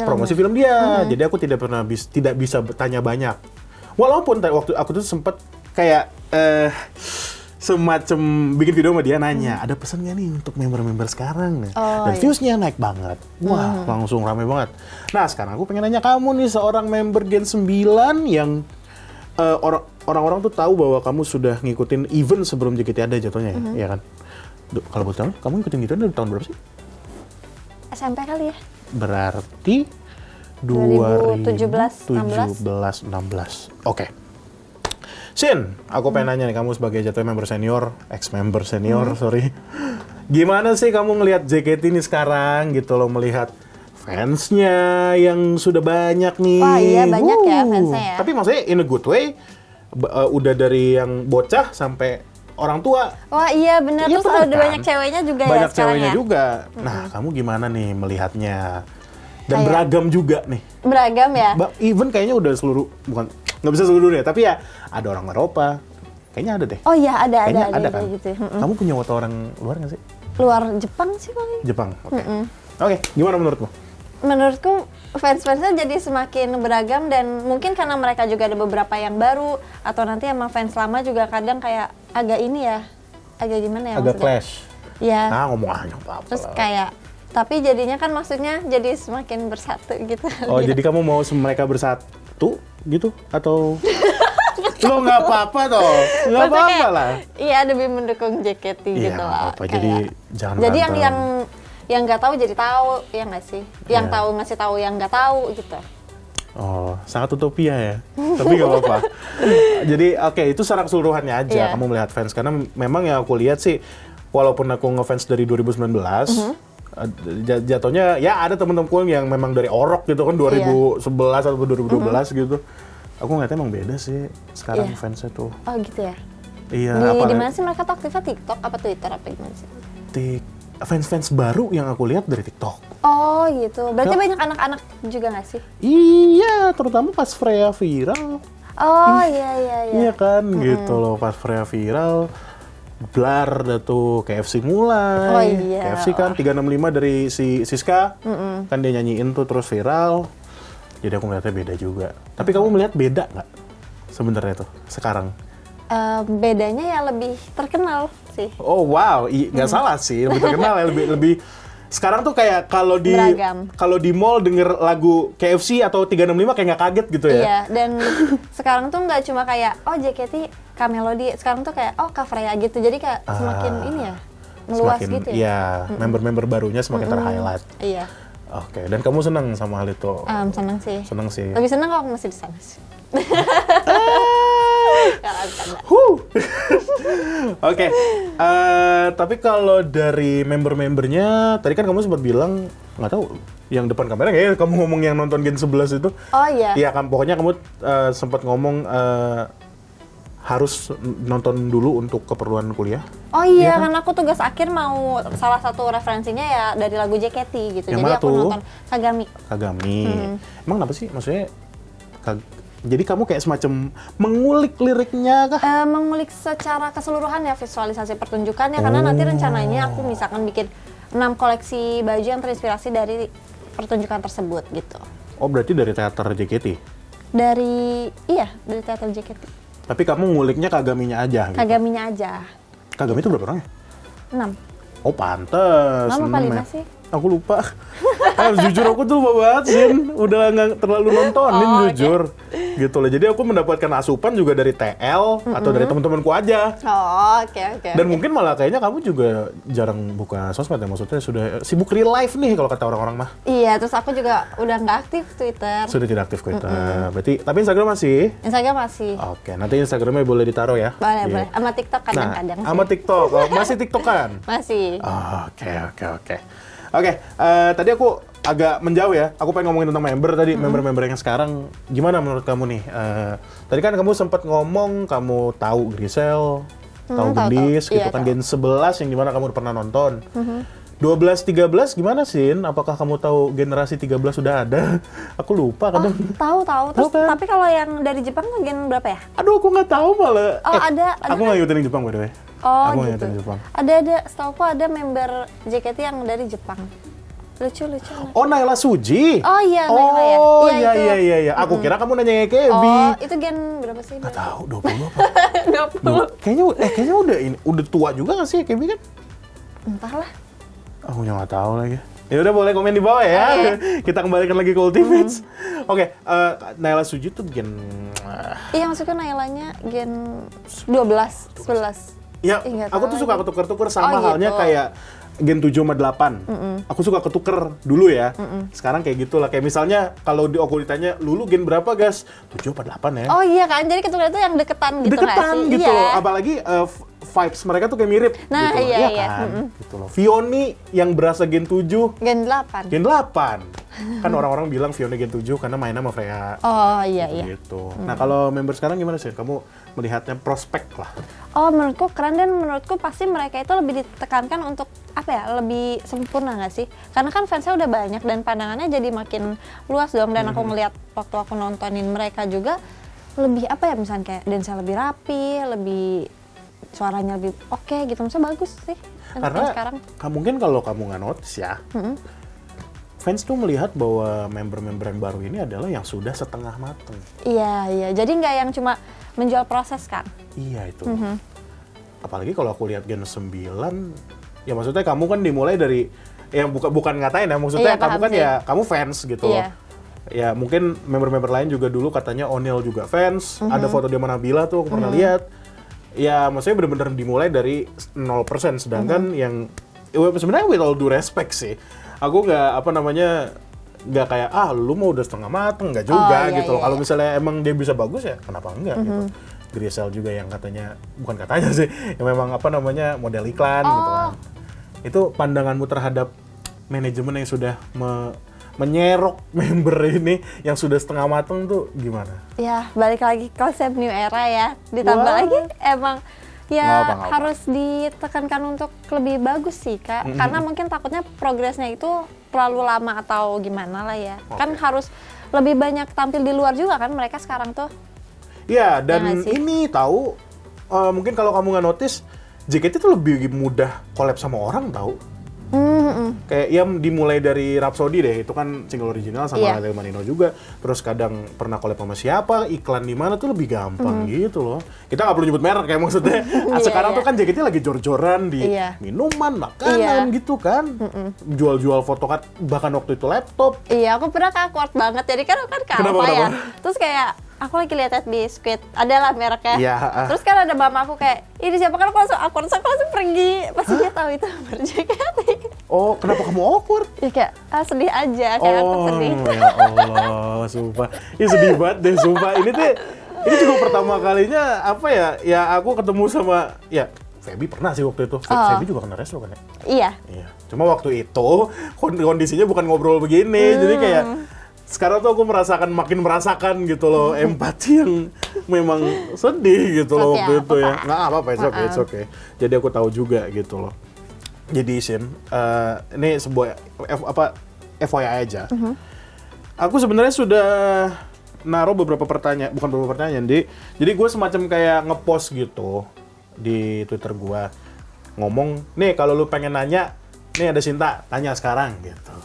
promosi film dia. Jadi aku tidak bisa bertanya banyak. Walaupun waktu aku tuh sempet kayak semacam bikin video sama dia nanya, ada pesan nggak nih untuk member-member sekarang nih? Dan iya. viewsnya naik banget. Wah, langsung rame banget. Nah, sekarang aku pengen nanya kamu nih, seorang member Gen 9 yang orang-orang tuh tahu bahwa kamu sudah ngikutin event sebelum JKT ada jatuhnya ya, ya kan? Kalau boleh tahu, kamu ngikutin gitu dari tahun berapa sih? SMP kali ya? Berarti 2017, 16. Oke. Shin, aku pengen nanya nih, kamu sebagai jatuhnya member senior, ex-member senior, sorry. Gimana sih kamu ngelihat JKT ini sekarang gitu loh, melihat fansnya yang sudah banyak nih. Wah, iya, banyak ya fansnya ya. Tapi maksudnya in a good way, udah dari yang bocah sampai orang tua. Wah iya bener, Iya, terus bener ada kan? banyak ceweknya juga ya Banyak sekarang ceweknya ya. juga. Nah, kamu gimana nih melihatnya? Dan Kayak- beragam juga nih. Beragam ya? Even kayaknya udah seluruh, bukan, nggak bisa seluruh dunia. Tapi ya ada orang Eropa, kayaknya ada deh. Oh iya, ada Kayaknya kan? gitu. Kamu punya wota orang luar nggak sih? Luar Jepang sih paling. Jepang, oke. Oke, gimana menurutmu? Menurutku fans-fansnya jadi semakin beragam dan mungkin karena mereka juga ada beberapa yang baru atau nanti emang fans lama juga kadang kayak agak ini ya, agak gimana ya Agak maksudnya? clash. Ya. Nah, ngomong aja apa-apa. Terus kayak tapi jadinya kan maksudnya jadi semakin bersatu gitu. Oh, jadi kamu mau mereka bersatu gitu atau lo nggak apa-apa toh, nggak Maksudnya apa-apa kayak, lah. Iya, lebih mendukung JKT Iya, gitu nggak lah. apa-apa. Jadi jangan Jadi berantem. yang nggak tahu jadi tahu, ya nggak sih? Yang Iya. tahu ngasih tahu yang nggak tahu gitu. Oh, sangat utopia ya. Tapi nggak apa-apa. Jadi oke, itu secara keseluruhannya aja Iya. kamu melihat fans. Karena memang yang aku lihat sih, walaupun aku ngefans dari 2019, jatuhnya ya ada temen-temen yang memang dari orok gitu kan 2011 atau 2012 gitu. Aku ngeliatnya emang beda sih sekarang Iya. fansnya tuh. Oh gitu ya. Iya, Di mana sih mereka tuh aktifnya TikTok apa Twitter apa gimana sih? fans-fans baru yang aku lihat dari TikTok. Oh gitu. Berarti Ya. banyak anak-anak juga nggak sih? Iya, terutama pas Freya viral. Oh iya. Iya kan, gitu loh, pas Freya viral, Blar dah tuh, KFC mulai. Oh iya. KFC kan 365 dari si Siska, kan dia nyanyiin tuh terus viral. Jadi aku ngeliatnya beda juga. Tapi kamu melihat beda nggak sebenarnya tuh sekarang? Bedanya ya lebih terkenal sih. Oh wow, nggak salah sih, lebih terkenal ya, lebih sekarang tuh kayak Beragam. kalau di mall denger lagu KFC atau 365 kayak nggak kaget gitu ya. Iya, dan sekarang tuh nggak cuma kayak oh JKT Kamelody, sekarang tuh kayak oh Kak Freya gitu. Jadi kayak semakin ini ya, meluas Semakin, gitu ya. iya, member-member barunya semakin ter-highlight. Iya. Oke, dan kamu senang sama hal itu? Senang sih. Senang sih. Lebih senang kalau aku masih di sana sih. Kalau bercanda. Oke, tapi kalau dari member-membernya, tadi kan kamu sempat bilang, nggak tahu, yang depan kamera nggak ya, kamu ngomong yang nonton Gen 11 itu? Oh iya. Iya kan, pokoknya kamu sempat ngomong harus nonton dulu untuk keperluan kuliah. Oh iya, Iya kan? karena aku tugas akhir mau salah satu referensinya ya dari lagu JKT gitu. Yang Jadi mana aku tuh? nonton Kagami. Kagami. Emang kenapa sih? Maksudnya, jadi kamu kayak semacam mengulik liriknya kah? Mengulik secara keseluruhan ya visualisasi pertunjukannya karena nanti rencananya aku misalkan bikin 6 koleksi baju yang terinspirasi dari pertunjukan tersebut gitu. Oh, berarti dari teater JKT? Dari teater JKT. Tapi kamu nguliknya Kagaminya aja gitu? Kagaminya aja. Kagami itu berapa orang ya? 6. Oh, pantes. 6 apa 5 ya. sih? Aku lupa. Jujur aku tuh lupa banget, Sin. Udah nggak terlalu nontonin, jujur. Gitu loh. Jadi aku mendapatkan asupan juga dari TL atau dari teman-temanku aja. Oh, oke. Dan mungkin malah kayaknya kamu juga jarang buka sosmed ya, maksudnya sudah sibuk real life nih kalau kata orang-orang mah. Iya, terus aku juga udah nggak aktif Twitter. Sudah tidak aktif Twitter. Berarti, tapi Instagram masih? Instagram masih. Oke, nanti Instagramnya boleh ditaruh ya? Boleh, Iya. boleh. Sama TikTok kadang-kadang Nah, sama TikTok. Oh, masih TikTokan? Masih. Oke, tadi aku agak menjauh ya. Aku pengen ngomongin tentang member tadi, member-member yang sekarang. Gimana menurut kamu nih? Tadi kan kamu sempat ngomong, kamu tahu Grisel, tahu tahu. Gendis, gitu Iya, kan. tahu. Gen 11 yang gimana kamu udah pernah nonton. 12-13 gimana Sin? Apakah kamu tahu generasi 13 sudah ada? Aku lupa kadang. Tahu. Terus kan? tapi kalau yang dari Jepang tuh gen berapa ya? Aku nggak tahu malah. Oh, ada Aku nggak ngikutin yang Jepang by the way. Oh, Aku nggak gitu. ngikutin Jepang. Ada, setauku ada member JKT yang dari Jepang. Lucu. Oh, Naila Suji. Oh iya, Naila ya. Oh Iya, itu. iya. Aku kira kamu nanya Kebi. Oh, itu gen berapa sih? Nggak tahu, 20 apa? 20. Kayaknya udah tua juga nggak sih Kebi kan? Entahlah. Aku nggak tahu lagi. Ya udah, boleh komen di bawah ya. Kita kembalikan lagi ke Ultimates. Oke, Naila Suji tuh gen Iya, maksudnya Nailanya gen 12, 11. ya, Nggak aku tahu tuh suka lagi. ketuker-tuker sama Oh, halnya gitu. kayak Gen 7 sama 8. Aku suka ketuker dulu ya. Sekarang kayak gitulah. Kayak misalnya kalau aku ditanya, Lulu gen berapa, guys? 7 apa 8 ya? Oh iya kan, jadi ketuker itu yang deketan gitu nggak Deketan sih? gitu Iya. loh. Apalagi vibes mereka tuh kayak mirip Nah, gitu loh. iya, Iya iya. kan? Gitu loh. Vioni yang berasa Gen 7, Gen 8. Gen 8. Kan orang-orang bilang Vioni Gen 7 karena mainnya sama Freya. Oh iya. Gitu. Nah, kalau member sekarang gimana sih? Kamu melihatnya prospek lah. Oh, menurutku keren dan menurutku pasti mereka itu lebih ditekankan untuk apa ya, lebih sempurna nggak sih? Karena kan fansnya udah banyak dan pandangannya jadi makin luas dong. Dan aku ngeliat waktu aku nontonin mereka juga, lebih apa ya, misalnya kayak dance lebih rapi, lebih suaranya lebih oke gitu, misalnya bagus sih Karena sekarang. mungkin kalau kamu nggak notice ya, fans tuh melihat bahwa member-member yang baru ini adalah yang sudah setengah mateng. Iya, jadi nggak yang cuma menjual proses kan. Iya itu. Apalagi kalau aku lihat Gen 9, ya maksudnya kamu kan dimulai dari, ya bukan ngatain ya, maksudnya Iya, kamu paham kan sih. ya, kamu fans gitu loh. Iya. Ya mungkin member-member lain juga dulu katanya O'Neal juga fans, ada foto dia sama Nabila tuh aku pernah lihat. Ya maksudnya bener-bener dimulai dari 0%, sedangkan yang sebenarnya with all due respect sih, aku nggak kayak lu mau udah setengah mateng, nggak juga Iya, gitu loh. iya, Kalau iya. misalnya emang dia bisa bagus ya kenapa enggak gitu. Grisel juga yang katanya, bukan katanya sih, yang memang model iklan gitu kan. Itu pandanganmu terhadap manajemen yang sudah menyerok member ini yang sudah setengah mateng tuh gimana? Ya, balik lagi konsep new era ya. Ditambah Wah. lagi emang ya Nggak apa-apa. harus ditekankan untuk lebih bagus sih, Kak. Karena mungkin takutnya progresnya itu terlalu lama atau gimana lah ya. Kan harus lebih banyak tampil di luar juga kan mereka sekarang tuh. Iya, Ya dan nggak sih? ini tahu mungkin kalau kamu nggak notice, JKT itu lebih mudah collab sama orang tahu. Kayak ya dimulai dari Rhapsody deh, itu kan single original sama Iya. Lil Manino juga. Terus kadang pernah collab sama siapa, iklan di mana tuh lebih gampang gitu loh. Kita nggak perlu nyebut merek kayak maksudnya. Sekarang iya. tuh kan JKT lagi jor-joran di Iya. minuman, makanan Iya. gitu kan. Jual-jual photocard, bahkan waktu itu laptop. Iya, aku pernah awkward banget. Jadi kan Kenapa, Alpha ya. kenapa? Terus kayak aku lagi lihat biskuit, adalah mereknya. Iya, Terus kan ada mama aku kayak, ini siapa, kan aku langsung awkward, terus aku langsung pergi. Pasti dia tahu itu nomor JKT. Oh, kenapa kamu awkward? Ya kayak, sedih aja, kayak aku sedih. Ya Allah, sumpah. Ini sedih banget deh, sumpah. Ini juga pertama kalinya apa ya? Ya aku ketemu sama Feby pernah sih waktu itu. Feby juga kena resto kan ya? Iya. Iya. Cuma waktu itu kondisinya bukan ngobrol begini. Jadi kayak sekarang tuh aku makin merasakan gitu loh, empati yang memang sedih gitu loh Tapi waktu itu ya. apa-apa. Nggak apa-apa, it's okay. Jadi aku tahu juga gitu loh. Jadi Sin, ini sebuah FYI aja. Aku sebenarnya sudah naruh beberapa pertanyaan, bukan beberapa pertanyaan, jadi gue semacam kayak ngepost gitu di Twitter gue, ngomong, nih kalau lu pengen nanya, nih ada Sinta, tanya sekarang gitu.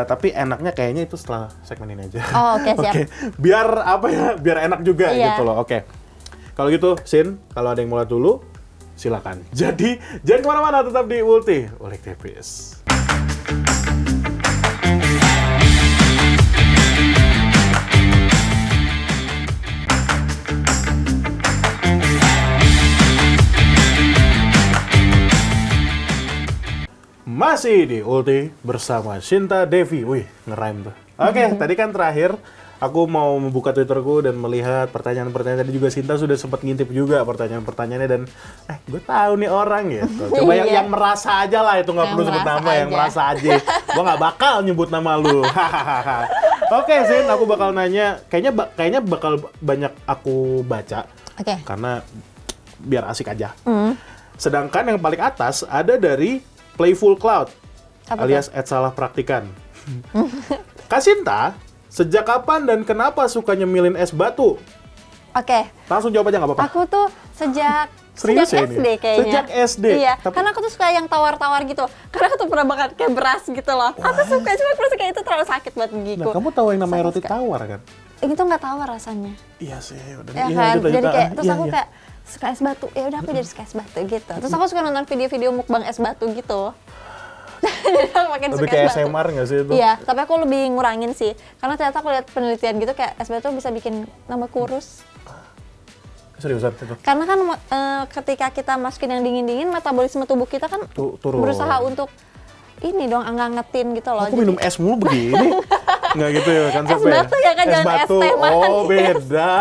Tapi enaknya kayaknya itu setelah segmen ini aja. Oh, oke, siap. Oke, biar enak juga Iya. gitu loh. Oke. Kalau gitu, Sin, kalau ada yang mulai dulu, silakan. Jadi, jangan kemana-mana, tetap di Ulti, Ulik Tipis. Masih di Ulti bersama Sinta Devi. Wih, ngerime tuh. Oke, tadi kan terakhir aku mau membuka Twitterku dan melihat pertanyaan-pertanyaan. Tadi juga Sinta sudah sempat ngintip juga pertanyaan-pertanyaannya dan gue tahu nih orang gitu. Coba yang merasa aja lah, itu nggak Yang perlu sebut merasa nama, yang aja. merasa aja. Gue nggak bakal nyebut nama lu. Oke, Sin, aku bakal nanya. Kayaknya bakal banyak aku baca Oke. karena biar asik aja. Sedangkan yang paling atas ada dari Playful Cloud Apa alias Salah Praktikan. Kak Sinta, sejak kapan dan kenapa suka nyemilin es batu? Oke. Langsung jawab aja nggak apa-apa. Aku tuh sejak Serius ya SD ini? kayaknya. Sejak SD? Iya, Tapi- karena aku tuh suka yang tawar-tawar gitu. Karena aku tuh pernah makan kayak beras gitu loh. Aku suka, cuma aku rasa kayak itu terlalu sakit buat gigiku. Nah, kamu tahu yang namanya roti Suka. tawar kan? Ini tuh nggak tawar rasanya. Iya sih, udah. Ya Iya, kan? lanjut, Jadi lanjut. kayak, Ah, terus iya, aku iya. kayak suka es batu. Ya udah aku jadi suka es batu gitu. Terus aku suka nonton video-video mukbang es batu gitu. Jadi aku makin Lebih suka kayak es batu. SMR nggak sih itu? Iya, tapi aku lebih ngurangin sih. Karena ternyata aku lihat penelitian gitu kayak es batu bisa bikin nambah kurus. Seriusan itu? Karena kan ketika kita masukin yang dingin-dingin, metabolisme tubuh kita kan Turun. berusaha untuk ini dong, ngangetin gitu loh. Aku minum es mulu begini? Nggak gitu ya konsepnya? batu ya kan, Es jangan es batu. teh manis. Oh, beda.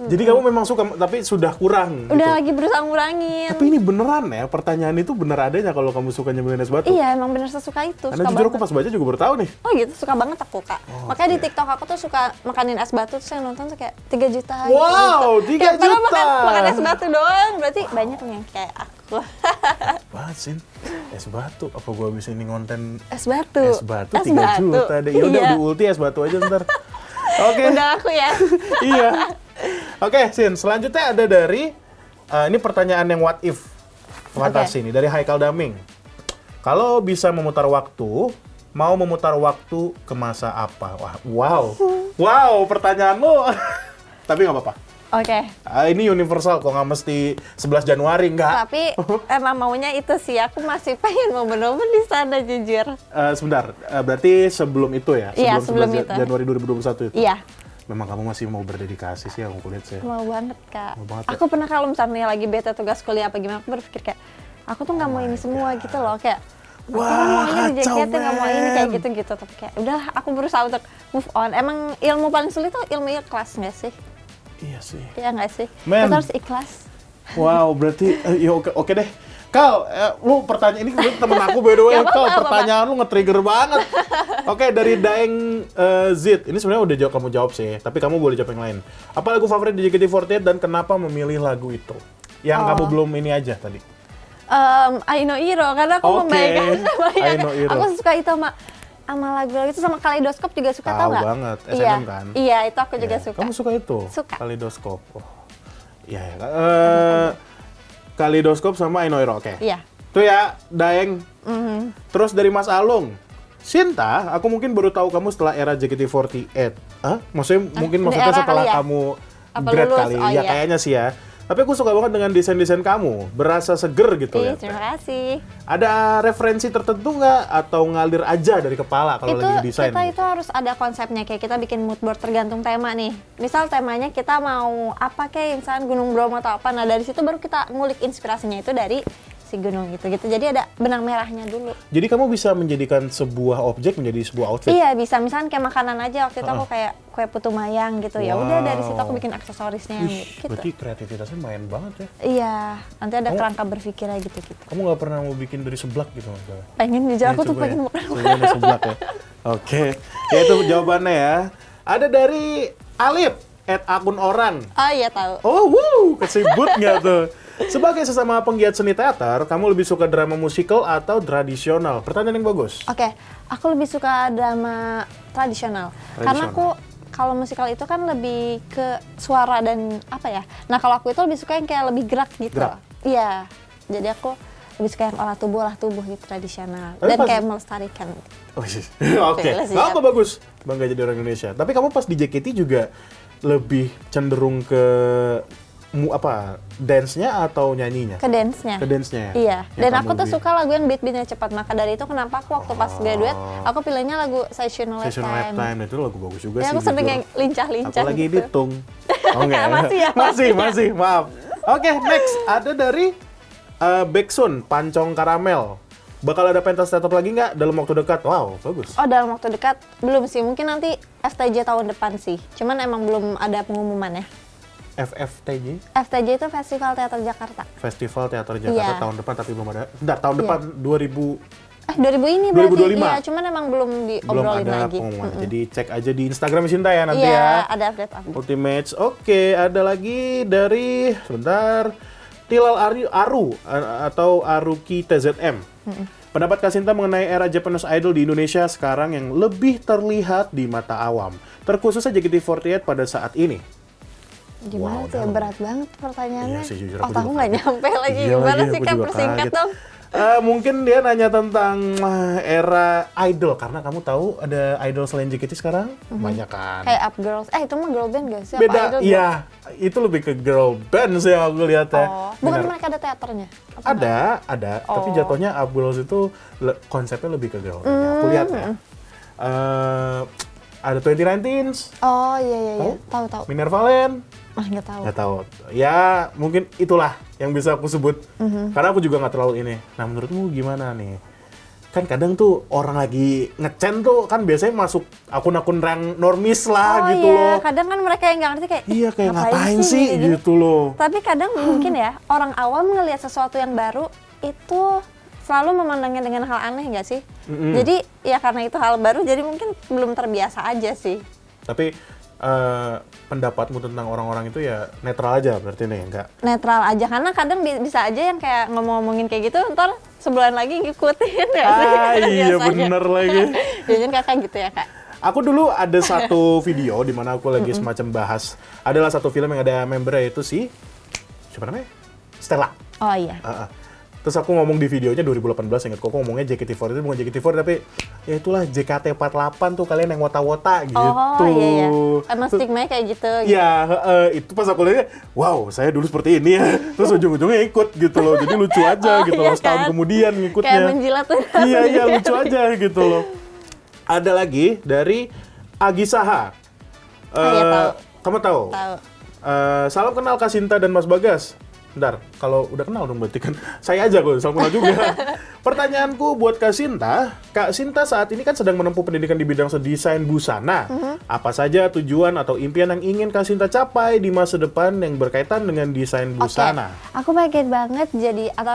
Jadi kamu memang suka, tapi sudah kurang Udah gitu. lagi berusaha ngurangin. Tapi ini beneran ya, pertanyaan itu bener adanya kalau kamu suka nyemilin es batu? Iya, emang bener sesuka itu. Karena Suka jujur aku banget. pas baca juga baru tahu nih. Oh gitu, suka banget aku, Kak. Makanya di TikTok aku tuh suka makanin es batu, terus yang nonton tuh kayak 3 juta Wow, gitu. 3 Ya, padahal juta. makan es batu doang, berarti banyak nih yang kayak aku. Banget Sin, es batu. Apa gua bisa ini ngonten Es batu. es batu 3 juta deh. Ya udah Iya. di ulti es batu aja ntar. Oke. Undang aku ya. Iya. Oke, Sin. Selanjutnya ada dari ini pertanyaan yang what if fantasi nih dari Haikal Daming. Kalau bisa memutar waktu, mau memutar waktu ke masa apa? Wah, wow, pertanyaanmu. Tapi nggak apa-apa. Oke. Ini universal kok, nggak mesti 11 Januari, nggak. Tapi emang maunya itu sih, aku masih pengen momen-momen di sana jujur. Sebentar, berarti sebelum itu ya? Iya, sebelum 11 itu. Januari 2021 itu? Iya. Memang kamu masih mau berdedikasi sih, aku lihat sih. Mau banget Kak. Mau banget, ya? Aku pernah kalau misalnya lagi bete tugas kuliah apa gimana, aku berpikir kayak, aku tuh nggak mau ini semua gitu loh, kayak Wah, aku maunya di kacau, JKT, nggak mau ini kayak men. gitu-gitu. Tapi kayak udahlah, aku berusaha untuk move on. Emang ilmu paling sulit tuh ilmu ikhlas nggak sih? Iya sih. Iya nggak sih? Men. Kita harus ikhlas. Wow, berarti ya oke deh. Kal, lu pertanyaan ini kebetulan temen aku by the way. Gak apa-apa, Kal, apa-apa. pertanyaan lu nge-trigger banget. Oke, dari Daeng Zid. Ini sebenarnya udah kamu jawab sih, tapi kamu boleh jawab yang lain. Apa lagu favorit di JKT48 dan kenapa memilih lagu itu? Yang kamu belum ini aja tadi. I Know Iro, karena aku Oke, membayangkan I Know Iro. aku suka itu sama lagu-lagu itu, sama Kaleidoskop juga suka, Tahu tau nggak? banget, Iya, SNM kan? Iya, itu aku juga Ya, suka. Kamu suka itu? Suka. Kaleidoskop. Oh. Iya, ya. Kaleidoskop sama I Know Iro, oke. Iya. Itu ya, Daeng. Terus dari Mas Alung. Sinta, aku mungkin baru tahu kamu setelah era JKT48. Hah? Maksudnya era setelah kali ya? kamu Apa grad lulus? kali. Oh, Ya iya. kayaknya sih ya. Tapi aku suka banget dengan desain-desain kamu. Berasa seger gitu Ih, ya. terima kasih. Ada referensi tertentu nggak? Atau ngalir aja dari kepala kalau Itu lagi desain? kita itu harus ada konsepnya, kayak kita bikin mood board tergantung tema nih. Misal temanya kita mau apa, kayak misalnya Gunung Bromo atau apa. Nah dari situ baru kita ngulik inspirasinya itu dari si gunung gitu. Jadi ada benang merahnya dulu. Jadi kamu bisa menjadikan sebuah objek menjadi sebuah outfit? Iya bisa, misalnya kayak makanan aja waktu itu aku kayak kue putu mayang gitu. Ya udah dari situ aku bikin aksesorisnya gitu. Berarti kreativitasnya main banget ya. Iya, nanti ada kerangka berpikirnya gitu-gitu. Kamu nggak pernah mau bikin dari seblak gitu misalnya? Pengen jujur, aku tuh coba pengen ya. makan. Coba dari seblak ya. Oke, ya itu jawabannya ya. Ada dari Alip, @akun orang. Oh iya tahu. Oh, kesebut nggak tuh? Sebagai sesama penggiat seni teater, kamu lebih suka drama musikal atau tradisional? Pertanyaan yang bagus. Oke, aku lebih suka drama tradisional. Karena aku kalau musikal itu kan lebih ke suara dan apa ya. Nah kalau aku itu lebih suka yang kayak lebih gerak gitu. Gerak? Iya. Jadi aku lebih suka yang olah tubuh gitu tradisional. Tapi Dan pas- kayak melestarikan. Oh, iya. Oke, Oke, nggak apa bagus. Bangga jadi orang Indonesia. Tapi kamu pas di JKT juga lebih cenderung ke dance-nya atau nyanyinya? Ke dance-nya. Ke dance-nya ya? Iya. Yang Dan kamu aku tuh lebih- suka lagu yang beat-beatnya cepat. Maka dari itu kenapa aku waktu pas graduate, aku pilihnya lagu Sessional Session Lifetime. Lifetime itu lagu bagus juga Ya sih. aku sering jujur. yang lincah-lincah Apalagi gitu. ditung. Oh enggak Masih ya, masih, maaf. Oke, next. Ada dari Baeksun, Pancong Karamel. Bakal ada pentas teater lagi nggak dalam waktu dekat? Wow, bagus. Oh dalam waktu dekat belum sih, mungkin nanti FTJ tahun depan sih. Cuman emang belum ada pengumuman ya. FFTJ, FTJ itu Festival Teater Jakarta. Festival Teater Jakarta Iya. tahun depan tapi belum ada. Bentar, tahun Iya. depan 2000 2000 ini berarti. 2025? Iya, cuman emang belum belum diobrolin ada lagi. pengumuman. Jadi cek aja di Instagram Sinta ya nanti Iya, ya. ada update. Ultimates. Oke, ada lagi dari sebentar Tilal Aru atau Aruki TZM. Pendapat Kak Sinta mengenai era Japanese Idol di Indonesia sekarang yang lebih terlihat di mata awam, terkhususnya JKT48 pada saat ini. Gimana Wow, tuh ya, dalam. berat banget pertanyaannya. Iya sih, jujur aku Otak aku juga nggak kaget. nyampe lagi. Iya Gimana lagi, sih aku Kak, juga persingkat kaget. dong. Mungkin dia nanya tentang era idol, karena kamu tahu ada idol selain JKT sekarang banyak kan. Kayak Up Girls. Itu mah girl band gak sih? Apa Beda, idol girl? iya. Itu lebih ke girl band sih yang aku lihat ya. Oh, bukan Benar. mereka ada teaternya? Apa enggak? Ada, tapi Oh. jatuhnya Up Girls itu konsepnya lebih ke girl band. Aku lihat ya. Ada 2019, Oh iya. Tahu? Tahu. Minerva Land, Nggak tahu. nggak tahu. Ya mungkin itulah yang bisa aku sebut. Karena aku juga nggak terlalu ini. Nah menurutmu gimana nih? Kan kadang tuh orang lagi ngecen tuh kan biasanya masuk akun-akun yang normis lah gitu iya. loh. Kadang kan mereka yang nggak ngerti kayak, Iya kayak ngapain sih gini-gini?" gitu loh. Tapi kadang mungkin ya, orang awam ngelihat sesuatu yang baru itu selalu memandangnya dengan hal aneh nggak sih? Jadi ya karena itu hal baru, jadi mungkin belum terbiasa aja sih. Tapi pendapatmu tentang orang-orang itu ya netral aja berarti nih, enggak? Netral aja, karena kadang bisa aja yang kayak ngomong-ngomongin kayak gitu, ntar sebulan lagi ngikutin ya sih. Ah iya biasanya. bener lagi. Jangan kakak gitu ya Kak? Aku dulu ada satu video di mana aku lagi semacam bahas, adalah satu film yang ada membernya itu siapa namanya? Stella. Oh iya. Terus aku ngomong di videonya 2018, ingat kok aku ngomongnya JKT48 itu bukan JKT48 tapi ya itulah JKT48 tuh, kalian yang wota-wota gitu. Oh iya. Emang stigma kayak gitu. Iya, itu pas aku lihatnya, wow, saya dulu seperti ini ya. Terus ujung-ujungnya ikut gitu loh. Jadi lucu aja gitu loh, setahun kemudian ngikutnya. Kayak menjilat tuh. Iya, lucu aja gitu loh. Ada lagi dari Agi Saha. Iya, tahu. Kamu tahu? Tahu. Salam kenal Kak Sinta dan Mas Bagas. Bentar, kalau udah kenal dong berarti kan saya aja kok, salam kenal juga. Pertanyaanku buat Kak Sinta saat ini kan sedang menempuh pendidikan di bidang desain busana. Apa saja tujuan atau impian yang ingin Kak Sinta capai di masa depan yang berkaitan dengan desain busana? Aku pengen banget jadi atau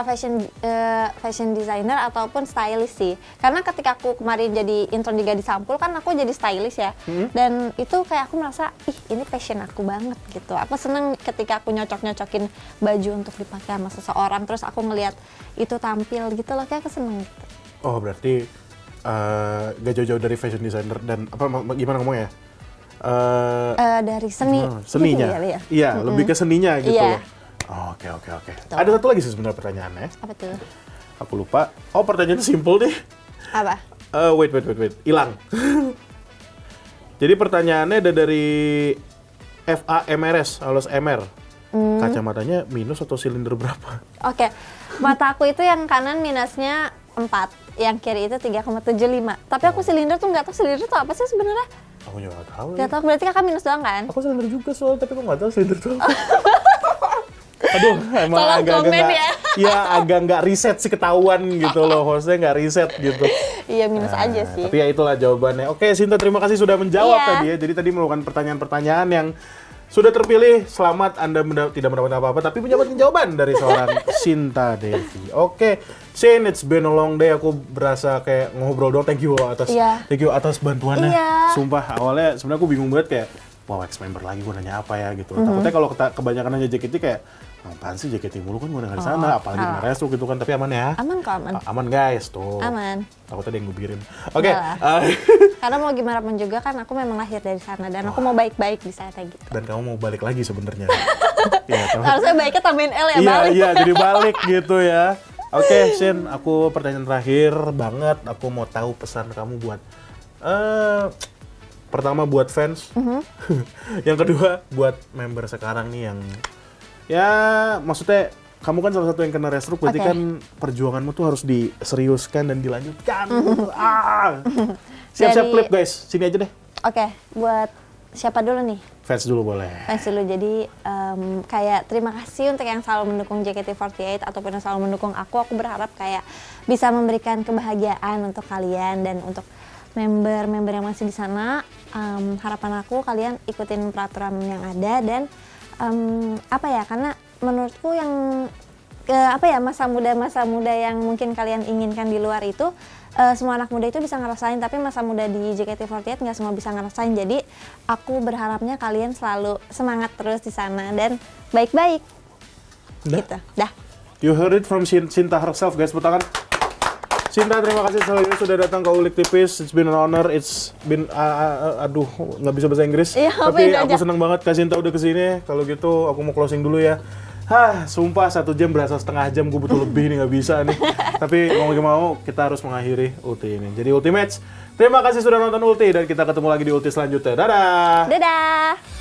fashion designer ataupun stylist sih. Karena ketika aku kemarin jadi intern di Gadis Sampul kan aku jadi stylist ya. Dan itu kayak aku merasa, ini passion aku banget gitu. Aku seneng ketika aku nyocok-nyocokin baju untuk dipakai sama seseorang, terus aku ngelihat itu tampil gitu loh, kayak aku seneng gitu. Oh, berarti gak jauh-jauh dari fashion designer dan gimana ngomongnya? Dari seni. Seninya. Gitu kali ya? Iya, lebih ke seninya gitu. Iya. Oke. Tuh. Ada satu lagi sih sebenarnya pertanyaannya. Apa tuh? Aku lupa. Oh, pertanyaannya simple deh. Apa? Wait. Hilang. Jadi pertanyaannya ada dari FAMRS, alias MR. Kacamatanya minus atau silinder berapa? Oke. Mata aku itu yang kanan minusnya 4, yang kiri itu 3,75. Tapi aku silinder tuh nggak tahu silinder tuh apa sih sebenarnya. Aku juga nggak tahu. Nggak tahu, berarti kakak minus doang kan? Aku silinder juga soalnya, tapi aku nggak tahu silinder tuh apa. Aduh, emang Tolong agak-agak komen nggak, ya. ya agak nggak riset sih, ketahuan gitu loh, hostnya nggak riset gitu. Iya, minus aja sih. Tapi ya itulah jawabannya. Oke, Sinta, terima kasih sudah menjawab Iya. tadi ya. Jadi tadi melakukan pertanyaan-pertanyaan yang sudah terpilih. Selamat, Anda tidak mendapatkan apa-apa, tapi mendapatkan jawaban dari seorang Sinta Devi. Oke, Sin, it's been a long day. Aku berasa kayak ngobrol doang. Thank you atas bantuannya. Iya. Sumpah, awalnya sebenarnya aku bingung banget kayak, wow, ex-member lagi gue nanya apa ya gitu. Takutnya kalau kebanyakan nanya JKT kayak, apaan sih JKT mulu kan gue dengar di sana, apalagi di Naresu gitu kan. Tapi aman ya? Aman kok, aman. Aman guys, tuh. Aman. Takutnya ada yang ngubirin. Oke. Enggak Karena mau gimana pun juga kan aku memang lahir dari sana dan aku mau baik-baik di sana gitu. Dan kamu mau balik lagi sebenarnya. Iya, Harusnya baiknya tambahin L ya, iya, balik. iya, jadi balik gitu ya. Oke, Sin, aku pertanyaan terakhir banget. Aku mau tahu pesan kamu buat pertama buat fans, yang kedua buat member sekarang nih yang ya maksudnya kamu kan salah satu yang kena restroom, berarti kan perjuanganmu tuh harus diseriuskan dan dilanjutkan. Siap-siap klip guys, sini aja deh. Oke, buat siapa dulu nih? Fans dulu boleh. Fans dulu. Jadi kayak terima kasih untuk yang selalu mendukung JKT48 ataupun yang selalu mendukung aku. Aku berharap kayak bisa memberikan kebahagiaan untuk kalian dan untuk member-member yang masih di sana. Harapan aku kalian ikutin peraturan yang ada dan karena menurutku yang masa muda yang mungkin kalian inginkan di luar itu semua anak muda itu bisa ngerasain, tapi masa muda di JKT48 nggak semua bisa ngerasain. Jadi aku berharapnya kalian selalu semangat terus di sana dan baik-baik. Gitu. Dah. You heard it from Sinta herself guys, tangan. Sinta, terima kasih sekali lagi sudah datang ke Ulik Tipis. It's been an honor. It's been aduh, nggak bisa bahasa Inggris. Iya, tapi aku senang banget Kak Sinta udah kesini. Kalau gitu aku mau closing dulu ya. Sumpah 1 jam berasa setengah jam, gue butuh lebih nih, nggak bisa nih. Tapi mau gak mau kita harus mengakhiri Ulti ini. Jadi Ultimates, terima kasih sudah nonton Ulti dan kita ketemu lagi di Ulti selanjutnya. Dadah. Dadah.